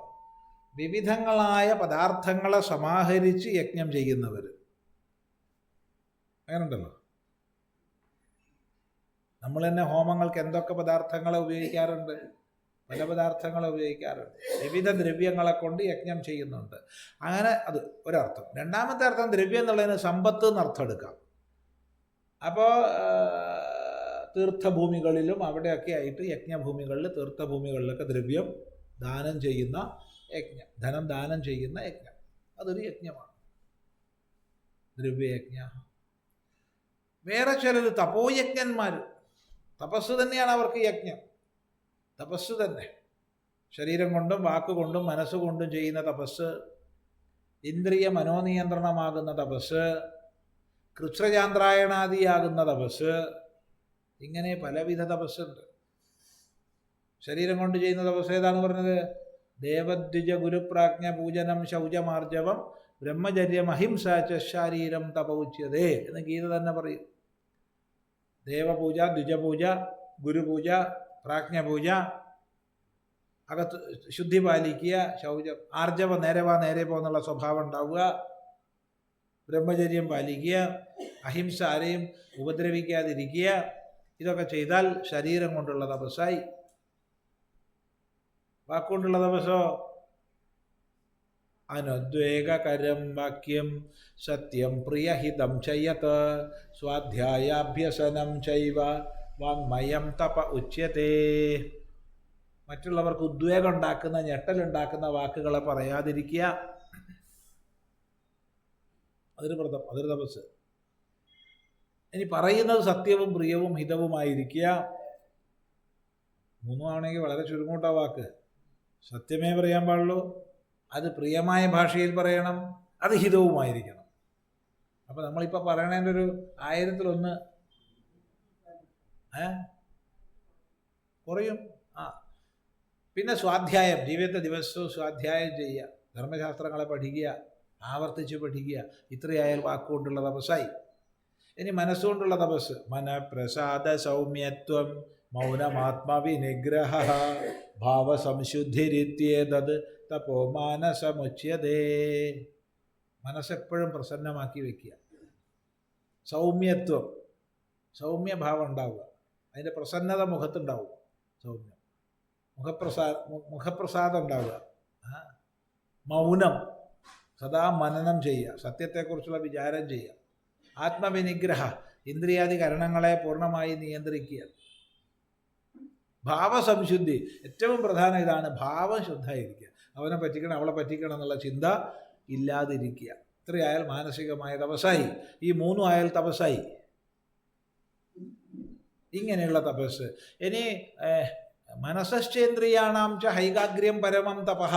Speaker 1: വിവിധങ്ങളായ പദാർത്ഥങ്ങളെ സമാഹരിച്ച് യജ്ഞം ചെയ്യുന്നവർ. അങ്ങനെയുണ്ടല്ലോ. നമ്മൾ തന്നെ ഹോമങ്ങൾക്ക് എന്തൊക്കെ പദാർത്ഥങ്ങളെ ഉപയോഗിക്കാറുണ്ട്? പല പദാർത്ഥങ്ങളെ ഉപയോഗിക്കാറുണ്ട്. വിവിധ ദ്രവ്യങ്ങളെ കൊണ്ട് യജ്ഞം ചെയ്യുന്നുണ്ട്. അങ്ങനെ അത് ഒരർത്ഥം. രണ്ടാമത്തെ അർത്ഥം ദ്രവ്യം എന്നുള്ളതിന് സമ്പത്ത് എന്നർത്ഥം എടുക്കാം. അപ്പോൾ തീർത്ഥഭൂമികളിലും അവിടെയൊക്കെ ആയിട്ട് യജ്ഞഭൂമികളിൽ, തീർത്ഥഭൂമികളിലൊക്കെ ദ്രവ്യം ദാനം ചെയ്യുന്ന യജ്ഞം, ധനം ദാനം ചെയ്യുന്ന യജ്ഞം, അതൊരു യജ്ഞമാണ്, ദ്രവ്യയജ്ഞ. വേറെ ചിലർ തപോയജ്ഞന്മാർ, തപസ് തന്നെയാണ് അവർക്ക് യജ്ഞം. തപസ് തന്നെ, ശരീരം കൊണ്ടും വാക്കുകൊണ്ടും മനസ്സുകൊണ്ടും ചെയ്യുന്ന തപസ്, ഇന്ദ്രിയ മനോനിയന്ത്രണമാകുന്ന തപസ്, കൃച്ഛ്രചാന്ദ്രായണാദിയാകുന്ന തപസ്, ഇങ്ങനെ പലവിധ തപസ്സുണ്ട്. ശരീരം കൊണ്ട് ചെയ്യുന്ന തപസ് ഏതാണ് പറഞ്ഞത്? ദേവദ്വിജ ഗുരുപ്രാജ്ഞ പൂജനം ശൗചമാർജവം ബ്രഹ്മചര്യം അഹിംസ ച ശാരീരം തപൗച്യതേ എന്ന് ഗീത തന്നെ പറയും. ദേവപൂജ, ദ്വിജപൂജ, ഗുരുപൂജ, പ്രാജ്ഞപൂജ, അകത്ത് ശുദ്ധി പാലിക്കുക, ശൗചം, ആർജവം, നേരെ വാ നേരെ പോന്നുള്ള സ്വഭാവം ഉണ്ടാവുക, ബ്രഹ്മചര്യം പാലിക്കുക, അഹിംസ, ആരെയും ഉപദ്രവിക്കാതിരിക്കുക. ഇതൊക്കെ ചെയ്താൽ ശരീരം കൊണ്ടുള്ള തപസ്സായി. വാക്കുകൊണ്ടുള്ള തപസ്സോ? അനുദ്വേഗകരം വാക്യം സത്യം പ്രിയഹിതം ചയത് സ്വാധ്യായാഭ്യസനം ചൈവ വാങ്മയം തപ ഉച്യതേ. മറ്റുള്ളവർക്ക് ഉദ്വേഗം ഉണ്ടാക്കുന്ന, ഞെട്ടലുണ്ടാക്കുന്ന വാക്കുകളെ പറയാതിരിക്കുക, അതൊരു വ്രതം, അതൊരു തപസ്. ഇനി പറയുന്നത് സത്യവും പ്രിയവും ഹിതവുമായിരിക്കുക. മൂന്നും ആണെങ്കിൽ വളരെ ചുരുങ്ങൂട്ട വാക്ക്. സത്യമേ പറയാൻ പാടുള്ളൂ, അത് പ്രിയമായ ഭാഷയിൽ പറയണം, അത് ഹിതവുമായിരിക്കണം. അപ്പം നമ്മളിപ്പോൾ പറയണതിൻ്റെ ഒരു 1000-1 കുറയും. പിന്നെ സ്വാധ്യായം, ജീവിതത്തെ ദിവസവും സ്വാധ്യായം ചെയ്യുക, ധർമ്മശാസ്ത്രങ്ങളെ പഠിക്കുക, ആവർത്തിച്ച് പഠിക്കുക. ഇത്രയായാൽ വാക്കുകൊണ്ടുള്ള തപസ്സായി. ഇനി മനസ്സുകൊണ്ടുള്ള തപസ്, മനഃപ്രസാദ സൗമ്യത്വം മൗനമാത്മവിനിഗ്രഹ ഭാവസംശുദ്ധിരിത്യേതത് തപോ മാനസമുച്യതേ. മനസ്സെപ്പോഴും പ്രസന്നമാക്കി വയ്ക്കുക. സൗമ്യത്വം, സൗമ്യഭാവം ഉണ്ടാവുക, അതിൻ്റെ പ്രസന്നത മുഖത്തുണ്ടാവുക, സൗമ്യം, മുഖപ്രസാദം ഉണ്ടാവുക. മൗനം, സദാ മനനം ചെയ്യുക, സത്യത്തെക്കുറിച്ചുള്ള വിചാരം ചെയ്യുക. ആത്മവിനിഗ്രഹ, ഇന്ദ്രിയാദി കരണങ്ങളെ പൂർണ്ണമായി നിയന്ത്രിക്കുക. ഭാവസംശുദ്ധി, ഏറ്റവും പ്രധാനം ഇതാണ്, ഭാവം ശുദ്ധമായിരിക്കുക. അവനെ പറ്റിക്കണം, അവളെ പറ്റിക്കണം എന്നുള്ള ചിന്ത ഇല്ലാതിരിക്കുക. ഇത്രയായാൽ മാനസികമായ തപസ്സായി. ഈ 3 ആയാൽ തപസ്സായി. ഇങ്ങനെയുള്ള തപസ്. ഇനി മനസ്സശ്ചേന്ദ്രിയാണാം ച ഹൈകാഗ്ര്യം പരമം തപഃ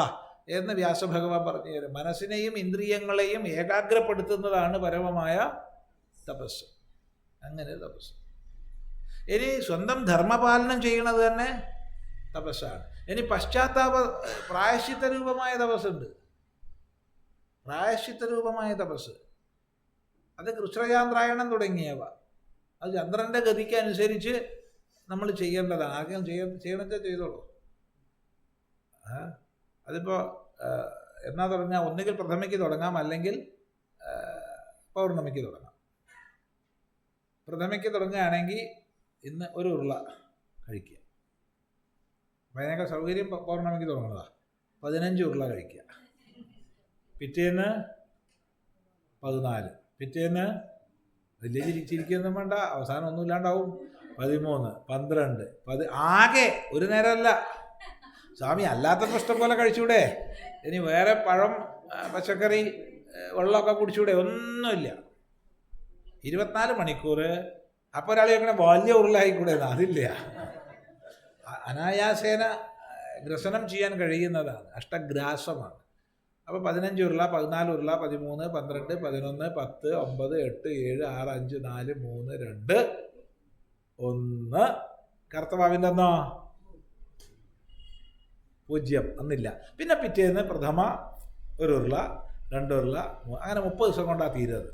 Speaker 1: എന്ന് വ്യാസഭഗവാൻ പറഞ്ഞു തരും. മനസ്സിനെയും ഇന്ദ്രിയങ്ങളെയും ഏകാഗ്രപ്പെടുത്തുന്നതാണ് പരമമായ തപസ്. അങ്ങനെ തപസ്. ഇനി സ്വന്തം ധർമ്മപാലനം ചെയ്യുന്നത് തന്നെ തപസ്സാണ്. ഇനി പ്രായശ്ചിത്ത രൂപമായ തപസ്സുണ്ട്. പ്രായശ്ചിത്ത രൂപമായ തപസ് അത് കൃഷ്ണചാന്ദ്രായണം തുടങ്ങിയവ. അത് ചന്ദ്രൻ്റെ ഗതിക്ക് അനുസരിച്ച് നമ്മൾ ചെയ്യേണ്ടതാണ്. ആദ്യം ചെയ്യണമെന്ന് ചെയ്തോളൂ. അതിപ്പോൾ എന്നാ തുടങ്ങാം, ഒന്നുകിൽ പ്രഥമയ്ക്ക് തുടങ്ങാം, അല്ലെങ്കിൽ പൗർണമിക്ക് തുടങ്ങാം. പ്രഥമയ്ക്ക് തുടങ്ങുകയാണെങ്കിൽ ഇന്ന് ഒരു ഉരുള കഴിക്കുക. അതിനൊക്കെ സൗകര്യം പൗർണമിക്ക് തുടങ്ങുന്നതാണ്. 15 ഉരുള കഴിക്കുക. പിറ്റേന്ന് 14, പിറ്റേന്ന് വലിയ ചിരിക്കൊന്നും വേണ്ട, അവസാനം ഒന്നും ഇല്ലാണ്ടാവും. 13, 12, ആകെ ഒരു നേരമല്ല സ്വാമി. അല്ലാത്തപ്പോൾ ഇഷ്ടം പോലെ കഴിച്ചൂടെ? ഇനി വേറെ പഴം, പച്ചക്കറി, വെള്ളമൊക്കെ കുടിച്ചൂടെ? ഒന്നുമില്ല. 24 മണിക്കൂർ. അപ്പോൾ ഒരാൾ ചോദിക്കണേ വലിയ ഉരുളായിക്കൂടെ? അതില്ല. അനായാസേന ഗ്രസനം ചെയ്യാൻ കഴിയുന്നതാണ്. അഷ്ടഗ്രാസമാണ്. അപ്പോൾ 15 ഉരുള, 14 ഉരുള, 13, 12, 11, 10, 9, 8, 7, 6, 5, 4, 3, 2, 1. കർത്തവാവിൻ്റെ എന്നോ 0 അന്നില്ല. പിന്നെ പിറ്റേന്ന് പ്രഥമ 1 ഉരുള, 2 ഉരുള, അങ്ങനെ 30 ദിവസം കൊണ്ടാണ് തീരുന്നത്.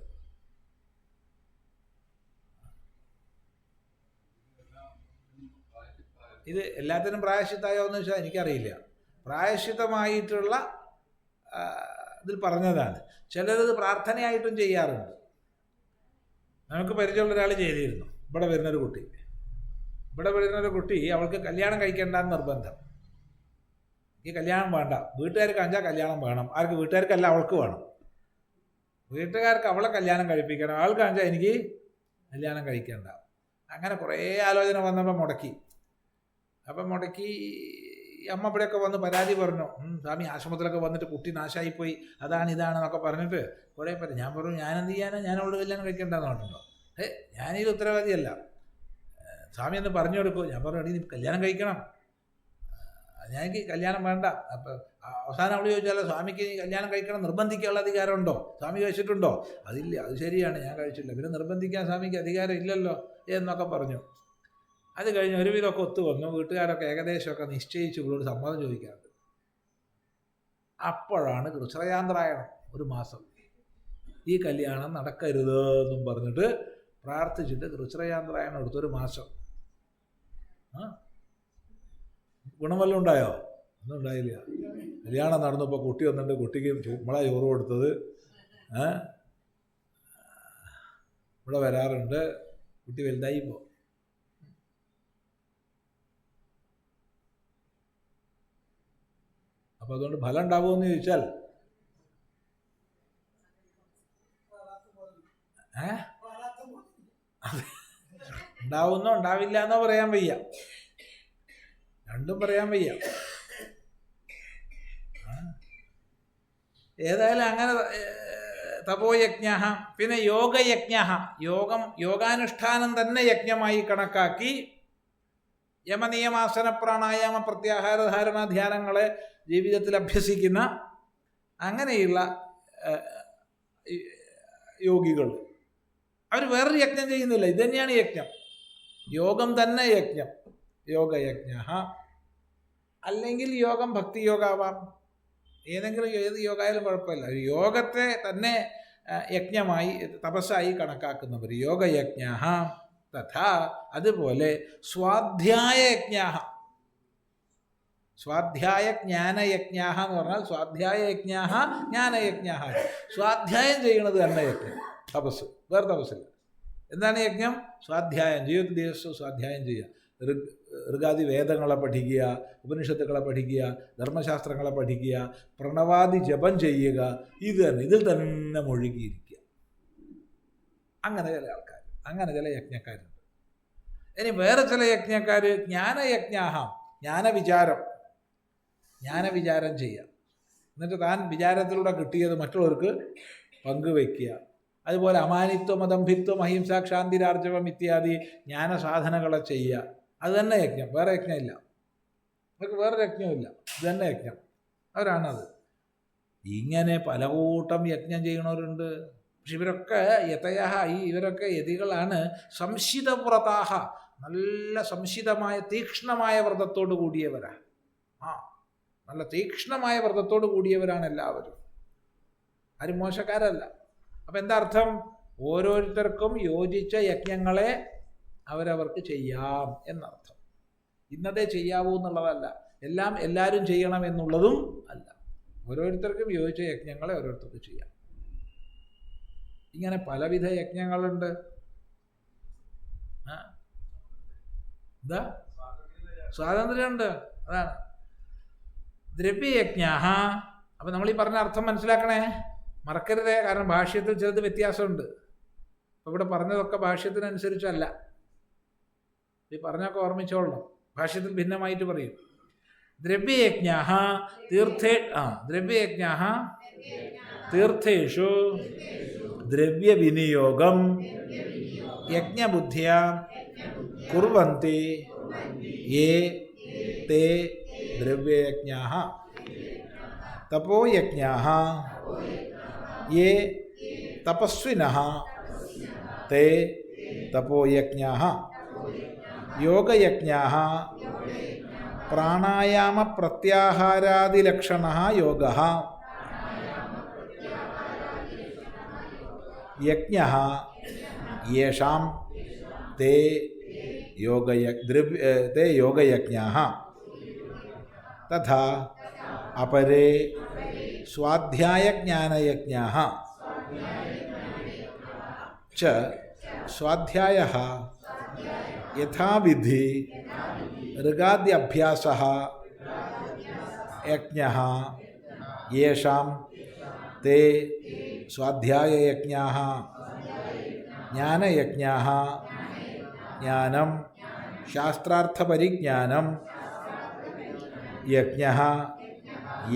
Speaker 1: ഇത് എല്ലാത്തിനും പ്രായശ്ചിത്തമായോ എന്ന് വെച്ചാൽ എനിക്കറിയില്ല. പ്രായശ്ചിത്തമായിട്ടുള്ള ഇതിൽ പറഞ്ഞതാണ്. ചിലരത് പ്രാർത്ഥനയായിട്ടും ചെയ്യാറുണ്ട്. നമുക്ക് പരിചയമുള്ള ഒരാൾ ചെയ്തിരുന്നു. ഇവിടെ വരുന്നൊരു കുട്ടി അവൾക്ക് കല്യാണം കഴിക്കേണ്ടെന്ന് നിർബന്ധം. ഈ കല്യാണം വേണ്ട, വീട്ടുകാർക്ക് അഞ്ചാൽ കല്യാണം വേണം. ആർക്ക്? വീട്ടുകാർക്കല്ല, അവൾക്ക് വേണം. വീട്ടുകാർക്ക് അവളെ കല്യാണം കഴിപ്പിക്കണം, ആൾക്ക് അഞ്ചാൽ എനിക്ക് കല്യാണം കഴിക്കേണ്ട. അങ്ങനെ കുറേ ആലോചന വന്നപ്പോൾ മുടക്കി. അപ്പം മുടക്കി അമ്മ ഇവിടെയൊക്കെ വന്ന് പരാതി പറഞ്ഞു. സ്വാമി ആശ്രമത്തിലൊക്കെ വന്നിട്ട് കുട്ടി നാശമായിപ്പോയി, അതാണ് ഇതാണെന്നൊക്കെ പറഞ്ഞിട്ട് കുറേ പറഞ്ഞു. ഞാൻ പറഞ്ഞു ഞാനെന്ത് ചെയ്യാനാണ്, ഞാൻ അവളോട് കല്യാണം കഴിക്കേണ്ടെന്ന് പറഞ്ഞിട്ടുണ്ടോ? ഞാനിത് ഉത്തരവാദിയല്ല, സ്വാമി എന്ന് പറഞ്ഞു കൊടുക്കൂ. ഞാൻ പറഞ്ഞു നീ കല്യാണം കഴിക്കണം, എനിക്ക് കല്യാണം വേണ്ട. അപ്പം അവസാനം അവൾ ചോദിച്ചാലോ സ്വാമിക്ക് കല്യാണം കഴിക്കണം നിർബന്ധിക്കാനുള്ള അധികാരമുണ്ടോ? സ്വാമി കഴിച്ചിട്ടുണ്ടോ? അതില്ല. അത് ശരിയാണ്, ഞാൻ കഴിച്ചില്ല, പിന്നെ നിർബന്ധിക്കാൻ സ്വാമിക്ക് അധികാരം ഇല്ലല്ലോ എന്നൊക്കെ പറഞ്ഞു. അത് കഴിഞ്ഞ് ഒരുവിധമൊക്കെ ഒത്തു വന്നു. വീട്ടുകാരൊക്കെ ഏകദേശമൊക്കെ നിശ്ചയിച്ചു ഇവളോട് സമ്മതം ചോദിക്കാറുണ്ട്. അപ്പോഴാണ് കൃഷ്ണചാന്ദ്രായണം. 1 മാസം ഈ കല്യാണം നടക്കരുത് എന്നും പറഞ്ഞിട്ട് പ്രാർത്ഥിച്ചിട്ട് കൃഷ്ണചാന്ദ്രായണം എടുത്ത് 1 മാസം. ഗുണം വല്ലതും ഉണ്ടായോ? ഒന്നും ഉണ്ടായില്ല. കല്യാണം നടന്നപ്പോൾ കുട്ടി വന്നിട്ട് കുട്ടിക്ക് നമ്മളാ ചോറ് കൊടുത്തത്. ഇവിടെ വരാറുണ്ട്. കുട്ടി വലുതായി ഇപ്പോൾ. അപ്പോൾ അതുകൊണ്ട് ഫലം ഉണ്ടാവുമെന്ന് ചോദിച്ചാൽ ഉണ്ടാവുന്നോ ഉണ്ടാവില്ല എന്നോ പറയാൻ വയ്യ. രണ്ടും പറയാൻ വയ്യ. ഏതായാലും അങ്ങനെ തപോയജ്ഞ. പിന്നെ യോഗയജ്ഞ. യോഗാനുഷ്ഠാനം തന്നെ യജ്ഞമായി കണക്കാക്കി യമനിയമാസന പ്രാണായാമ പ്രത്യാഹാര ധാരണ ധ്യാനങ്ങളെ ജീവിതത്തിൽ അഭ്യസിക്കുന്ന അങ്ങനെയുള്ള യോഗികൾ അവർ വേറൊരു യജ്ഞം ചെയ്യുന്നില്ല. ഇത് തന്നെയാണ് യജ്ഞം. യോഗം തന്നെ യജ്ഞം. യോഗയജ്ഞ. അല്ലെങ്കിൽ യോഗം ഭക്തിയോഗാവാം. ഏതെങ്കിലും ഏത് യോഗമായാലും കുഴപ്പമില്ല. ഒരു യോഗത്തെ തന്നെ യജ്ഞമായി തപസ്സായി കണക്കാക്കുന്നവർ യോഗയജ്ഞ. തഥാ അതുപോലെ സ്വാധ്യായയജ്ഞ. സ്വാധ്യായ ജ്ഞാനയജ്ഞ എന്ന് പറഞ്ഞാൽ സ്വാധ്യായയജ്ഞ ജ്ഞാനയജ്ഞ. സ്വാധ്യായം ചെയ്യുന്നത് തന്നെ യജ്ഞം. തപസ് വേറെ തപസ്സില്ല. എന്താണ് യജ്ഞം? സ്വാധ്യായം. ജീവിതത്തിൽ ദിവസവും സ്വാധ്യായം ചെയ്യുക. ഋഗാദി വേദങ്ങളെ പഠിക്കുക, ഉപനിഷത്തുക്കളെ പഠിക്കുക, ധർമ്മശാസ്ത്രങ്ങളെ പഠിക്കുക, പ്രണവാദി ജപം ചെയ്യുക. ഇതിൽ തന്നെ മുഴുകിയിരിക്കുക. അങ്ങനെ ചില ആൾക്കാർ, അങ്ങനെ ചില യജ്ഞക്കാരുണ്ട്. ഇനി വേറെ ചില യജ്ഞക്കാർ ജ്ഞാനയജ്ഞാഹം. ജ്ഞാനവിചാരം ചെയ്യുക. എന്നിട്ട് താൻ വിചാരത്തിലൂടെ കിട്ടിയത് മറ്റുള്ളവർക്ക് പങ്കുവയ്ക്കുക. അതുപോലെ അമാനിത്വം, അദംഭിത്വം, അഹിംസ, ക്ഷാന്തിരാർജവം ഇത്യാദി ജ്ഞാനസാധനകളെ ചെയ്യുക. അത് തന്നെ യജ്ഞം, വേറെ യജ്ഞമില്ല. അവർക്ക് വേറെ യജ്ഞമില്ല, ഇത് തന്നെ യജ്ഞം. അവരാണത്. ഇങ്ങനെ പല കൂട്ടം യജ്ഞം ചെയ്യണവരുണ്ട്. പക്ഷെ ഇവരൊക്കെ യതയഃ, ഇവരൊക്കെ യതികളാണ്. സംശിതവ്രതാഹ, നല്ല സംശിതമായ തീക്ഷ്ണമായ വ്രതത്തോട് കൂടിയവരാണ്. നല്ല തീക്ഷ്ണമായ വ്രതത്തോട് കൂടിയവരാണ് എല്ലാവരും. ആരും മോശക്കാരല്ല. അപ്പം എന്താ അർത്ഥം? ഓരോരുത്തർക്കും യോജിച്ച യജ്ഞങ്ങളെ അവരവർക്ക് ചെയ്യാം എന്നർത്ഥം. ഇന്നതേ ചെയ്യാവൂ എന്നുള്ളതല്ല, എല്ലാം എല്ലാവരും ചെയ്യണം എന്നുള്ളതും അല്ല. ഓരോരുത്തർക്കും യോജിച്ച യജ്ഞങ്ങളെ ഓരോരുത്തർക്ക് ചെയ്യാം. ഇങ്ങനെ പലവിധ യജ്ഞങ്ങളുണ്ട്. എന്താ? സ്വാതന്ത്ര്യമുണ്ട്. അതാണ് ദ്രവ്യയജ്ഞ. അപ്പം നമ്മൾ ഈ പറഞ്ഞ അർത്ഥം മനസ്സിലാക്കണേ, മറക്കരുതേ. കാരണം ഭാഷ്യത്തിൽ ചിലത് വ്യത്യാസമുണ്ട്. അപ്പോൾ ഇവിടെ പറഞ്ഞതൊക്കെ ഭാഷ്യത്തിനനുസരിച്ചല്ല. ഈ പറഞ്ഞൊക്കെ ഓർമ്മിച്ചോളണം. ഭാഷ്യത്തിൽ ഭിന്നമായിട്ട് പറയും. ദ്രവ്യയജ്ഞ തീർത്ഥേഷു ദ്രവ്യവിനിയോഗം യജ്ഞബുദ്ധ്യാ കുർവന്തി യേ തേ ദ്രവ്യയജ്ഞാഃ തപോയജ്ഞാഃ യേ തപസ്വിനഃ തേ തപോയജ്ഞാഃ യോഗയജ്ഞാഃ പ്രാണായാമ പ്രത്യാഹാരാദിലക്ഷണഃ യോഗഃ യജ്ഞഃ യേഷാം തേ യോഗയജ്ഞാഃ തഥാ അപരേ സ്വാധ്യായജ്ഞാനയജ്ഞാഃ ച സ്വാധ്യായഃ യഥാവിധി ഋഗാദ്യഭ്യാസഃ യജ്ഞഃ യേഷാം തേ സ്വാധ്യായയജ്ഞാഃ ജ്ഞാനയജ്ഞാഃ ജ്ഞാനം ശാസ്ത്രാർത്ഥപരിജ്ഞാനം യജ്ഞഃ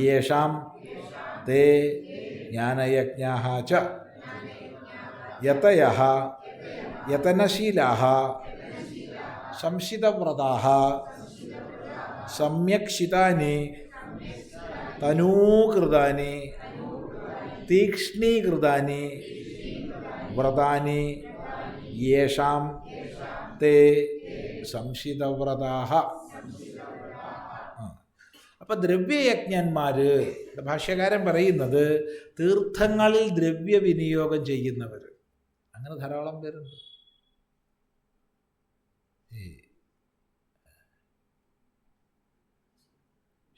Speaker 1: യേഷാം തേ ജ്ഞാനയജ്ഞാഃ ച യതയഃ യതനശീലാഃ സംശിതവ്രതാഃ സമ്യക്ഷിതാനി തനൂകൃതാനി തീക്ഷ്ണീകൃതാനി വ്രതാനി യേഷാം തേ സംശിതവ്രതാഃ. അപ്പം ദ്രവ്യയജ്ഞന്മാർ, ഭാഷ്യകാരൻ പറയുന്നത് തീർത്ഥങ്ങളിൽ ദ്രവ്യവിനിയോഗം ചെയ്യുന്നവർ, അങ്ങനെ ധാരാളം പേരുണ്ട്.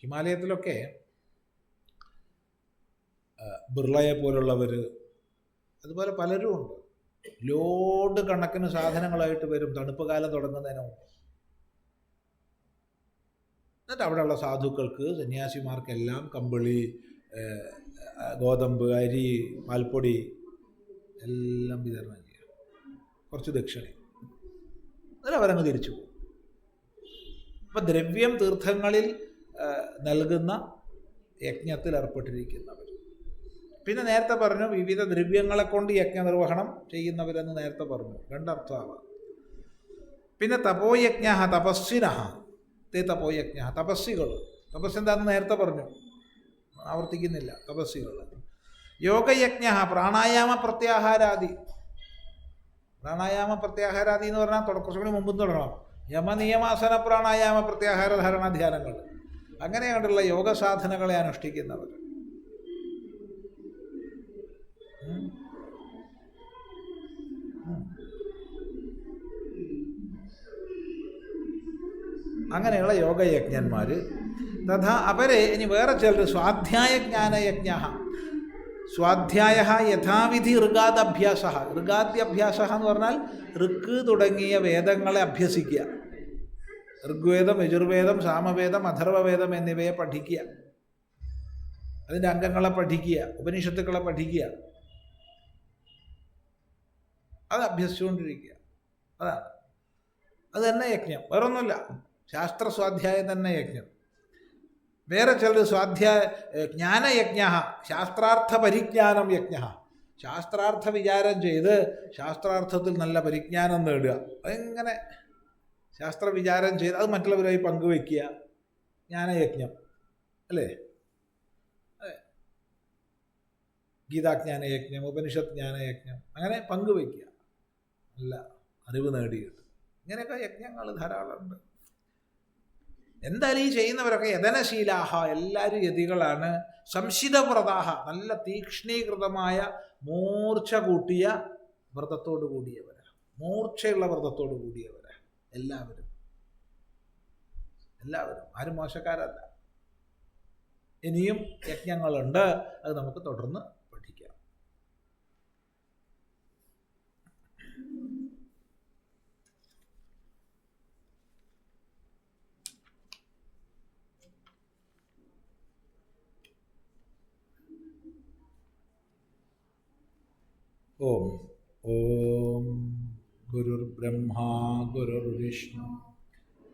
Speaker 1: ഹിമാലയത്തിലൊക്കെ ബിർളയെ പോലുള്ളവർ, അതുപോലെ പലരും ഉണ്ട്. ലോഡ് കണക്കിന് സാധനങ്ങളായിട്ട് വരും തണുപ്പ് കാലം തുടങ്ങുന്നതിന് മുമ്പ്. എന്നിട്ട് അവിടെയുള്ള സാധുക്കൾക്ക്, സന്യാസിമാർക്കെല്ലാം കമ്പിളി, ഗോതമ്പ്, അരി, പാൽപ്പൊടി എല്ലാം വിതരണം ചെയ്യുക. കുറച്ച് ദക്ഷിണ, എന്നിട്ട് അവരങ്ങ് തിരിച്ചു പോകും. അപ്പം ദ്രവ്യം തീർത്ഥങ്ങളിൽ നൽകുന്ന യജ്ഞത്തിൽ ഏർപ്പെട്ടിരിക്കുന്നവർ. പിന്നെ നേരത്തെ പറഞ്ഞു വിവിധ ദ്രവ്യങ്ങളെ കൊണ്ട് യജ്ഞനിർവഹണം ചെയ്യുന്നവരെന്ന് നേരത്തെ പറഞ്ഞു. രണ്ടർത്ഥമാവാം. പിന്നെ തപോയജ്ഞ തപസ്സിനഃ തേ തപോയജ്ഞ, തപസ്സികൾ. തപസ് എന്താണെന്ന് നേരത്തെ പറഞ്ഞു, ആവർത്തിക്കുന്നില്ല. തപസ്സികൾ. യോഗയജ്ഞ പ്രാണായാമ പ്രത്യാഹാരാദി. പ്രാണായാമ പ്രത്യാഹാരാദി എന്ന് പറഞ്ഞാൽ കുറച്ചുകൂടി മുമ്പ് തുടങ്ങണം. യമനിയമാസന പ്രാണായാമ പ്രത്യാഹാര ധാരണ ധ്യാനങ്ങൾ, അങ്ങനെയുള്ള യോഗസാധനങ്ങളെ അനുഷ്ഠിക്കുന്നവർ. അങ്ങനെയുള്ള യോഗയജ്ഞന്മാർ. തഥാ അപരെ, ഇനി വേറെ ചിലർ സ്വാധ്യായജ്ഞാനയജ്ഞ. സ്വാധ്യായ യഥാവിധി ഋഗാദഭ്യാസ. ഋഗാദ്യഭ്യാസ എന്ന് പറഞ്ഞാൽ ഋക്ക് തുടങ്ങിയ വേദങ്ങളെ അഭ്യസിക്കുക. ഋഗ്വേദം, യജുർവേദം, സാമവേദം, അഥർവവേദം എന്നിവയെ പഠിക്കുക. അതിൻ്റെ അംഗങ്ങളെ പഠിക്കുക, ഉപനിഷത്തുക്കളെ പഠിക്കുക. അത് അഭ്യസിച്ചുകൊണ്ടിരിക്കുക. അതാണ്, അത് തന്നെ യജ്ഞം, വേറൊന്നുമില്ല. ശാസ്ത്ര സ്വാധ്യായം തന്നെ യജ്ഞം. വേറെ ചിലർ ജ്ഞാനയജ്ഞ, ശാസ്ത്രാർത്ഥ പരിജ്ഞാനം യജ്ഞ. ശാസ്ത്രാർത്ഥ വിചാരം ചെയ്ത് ശാസ്ത്രാർത്ഥത്തിൽ നല്ല പരിജ്ഞാനം നേടുക. അതെങ്ങനെ ശാസ്ത്ര വിചാരം ചെയ്ത് അത് മറ്റുള്ളവരായി പങ്കുവയ്ക്കുക. ജ്ഞാനയജ്ഞം അല്ലേ? ഗീതാജ്ഞാനയജ്ഞം, ഉപനിഷത്ത് ജ്ഞാനയജ്ഞം, അങ്ങനെ പങ്കുവയ്ക്കുക, നല്ല അറിവ് നേടിയിട്ട്. ഇങ്ങനെയൊക്കെ യജ്ഞങ്ങൾ ധാരാളമുണ്ട്. എന്തായാലും ഈ ചെയ്യുന്നവരൊക്കെ യതനശീലാഹ, എല്ലാവരും യതികളാണ്. സംശിതവ്രതാഹ, നല്ല തീക്ഷ്ണീകൃതമായ മൂർച്ച കൂട്ടിയ വ്രതത്തോട് കൂടിയവരാ, മൂർച്ചയുള്ള വ്രതത്തോട് കൂടിയവരാ എല്ലാവരും. ആരും മോശക്കാരല്ല. ഇനിയും യജ്ഞങ്ങളുണ്ട്, അത് നമുക്ക് തുടർന്ന് പഠിക്കാം. ഓം ഓം ഗുരുർബ്രഹ്മാ ഗുരുർവിഷ്ണു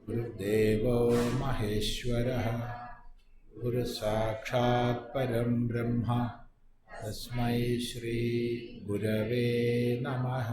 Speaker 1: ഗുരുദേവോ മഹേശ്വരഃ ഗുരുസാക്ഷാത് പരം ബ്രഹ്മ തസ്മൈ ശ്രീ ഗുരവേ നമഃ.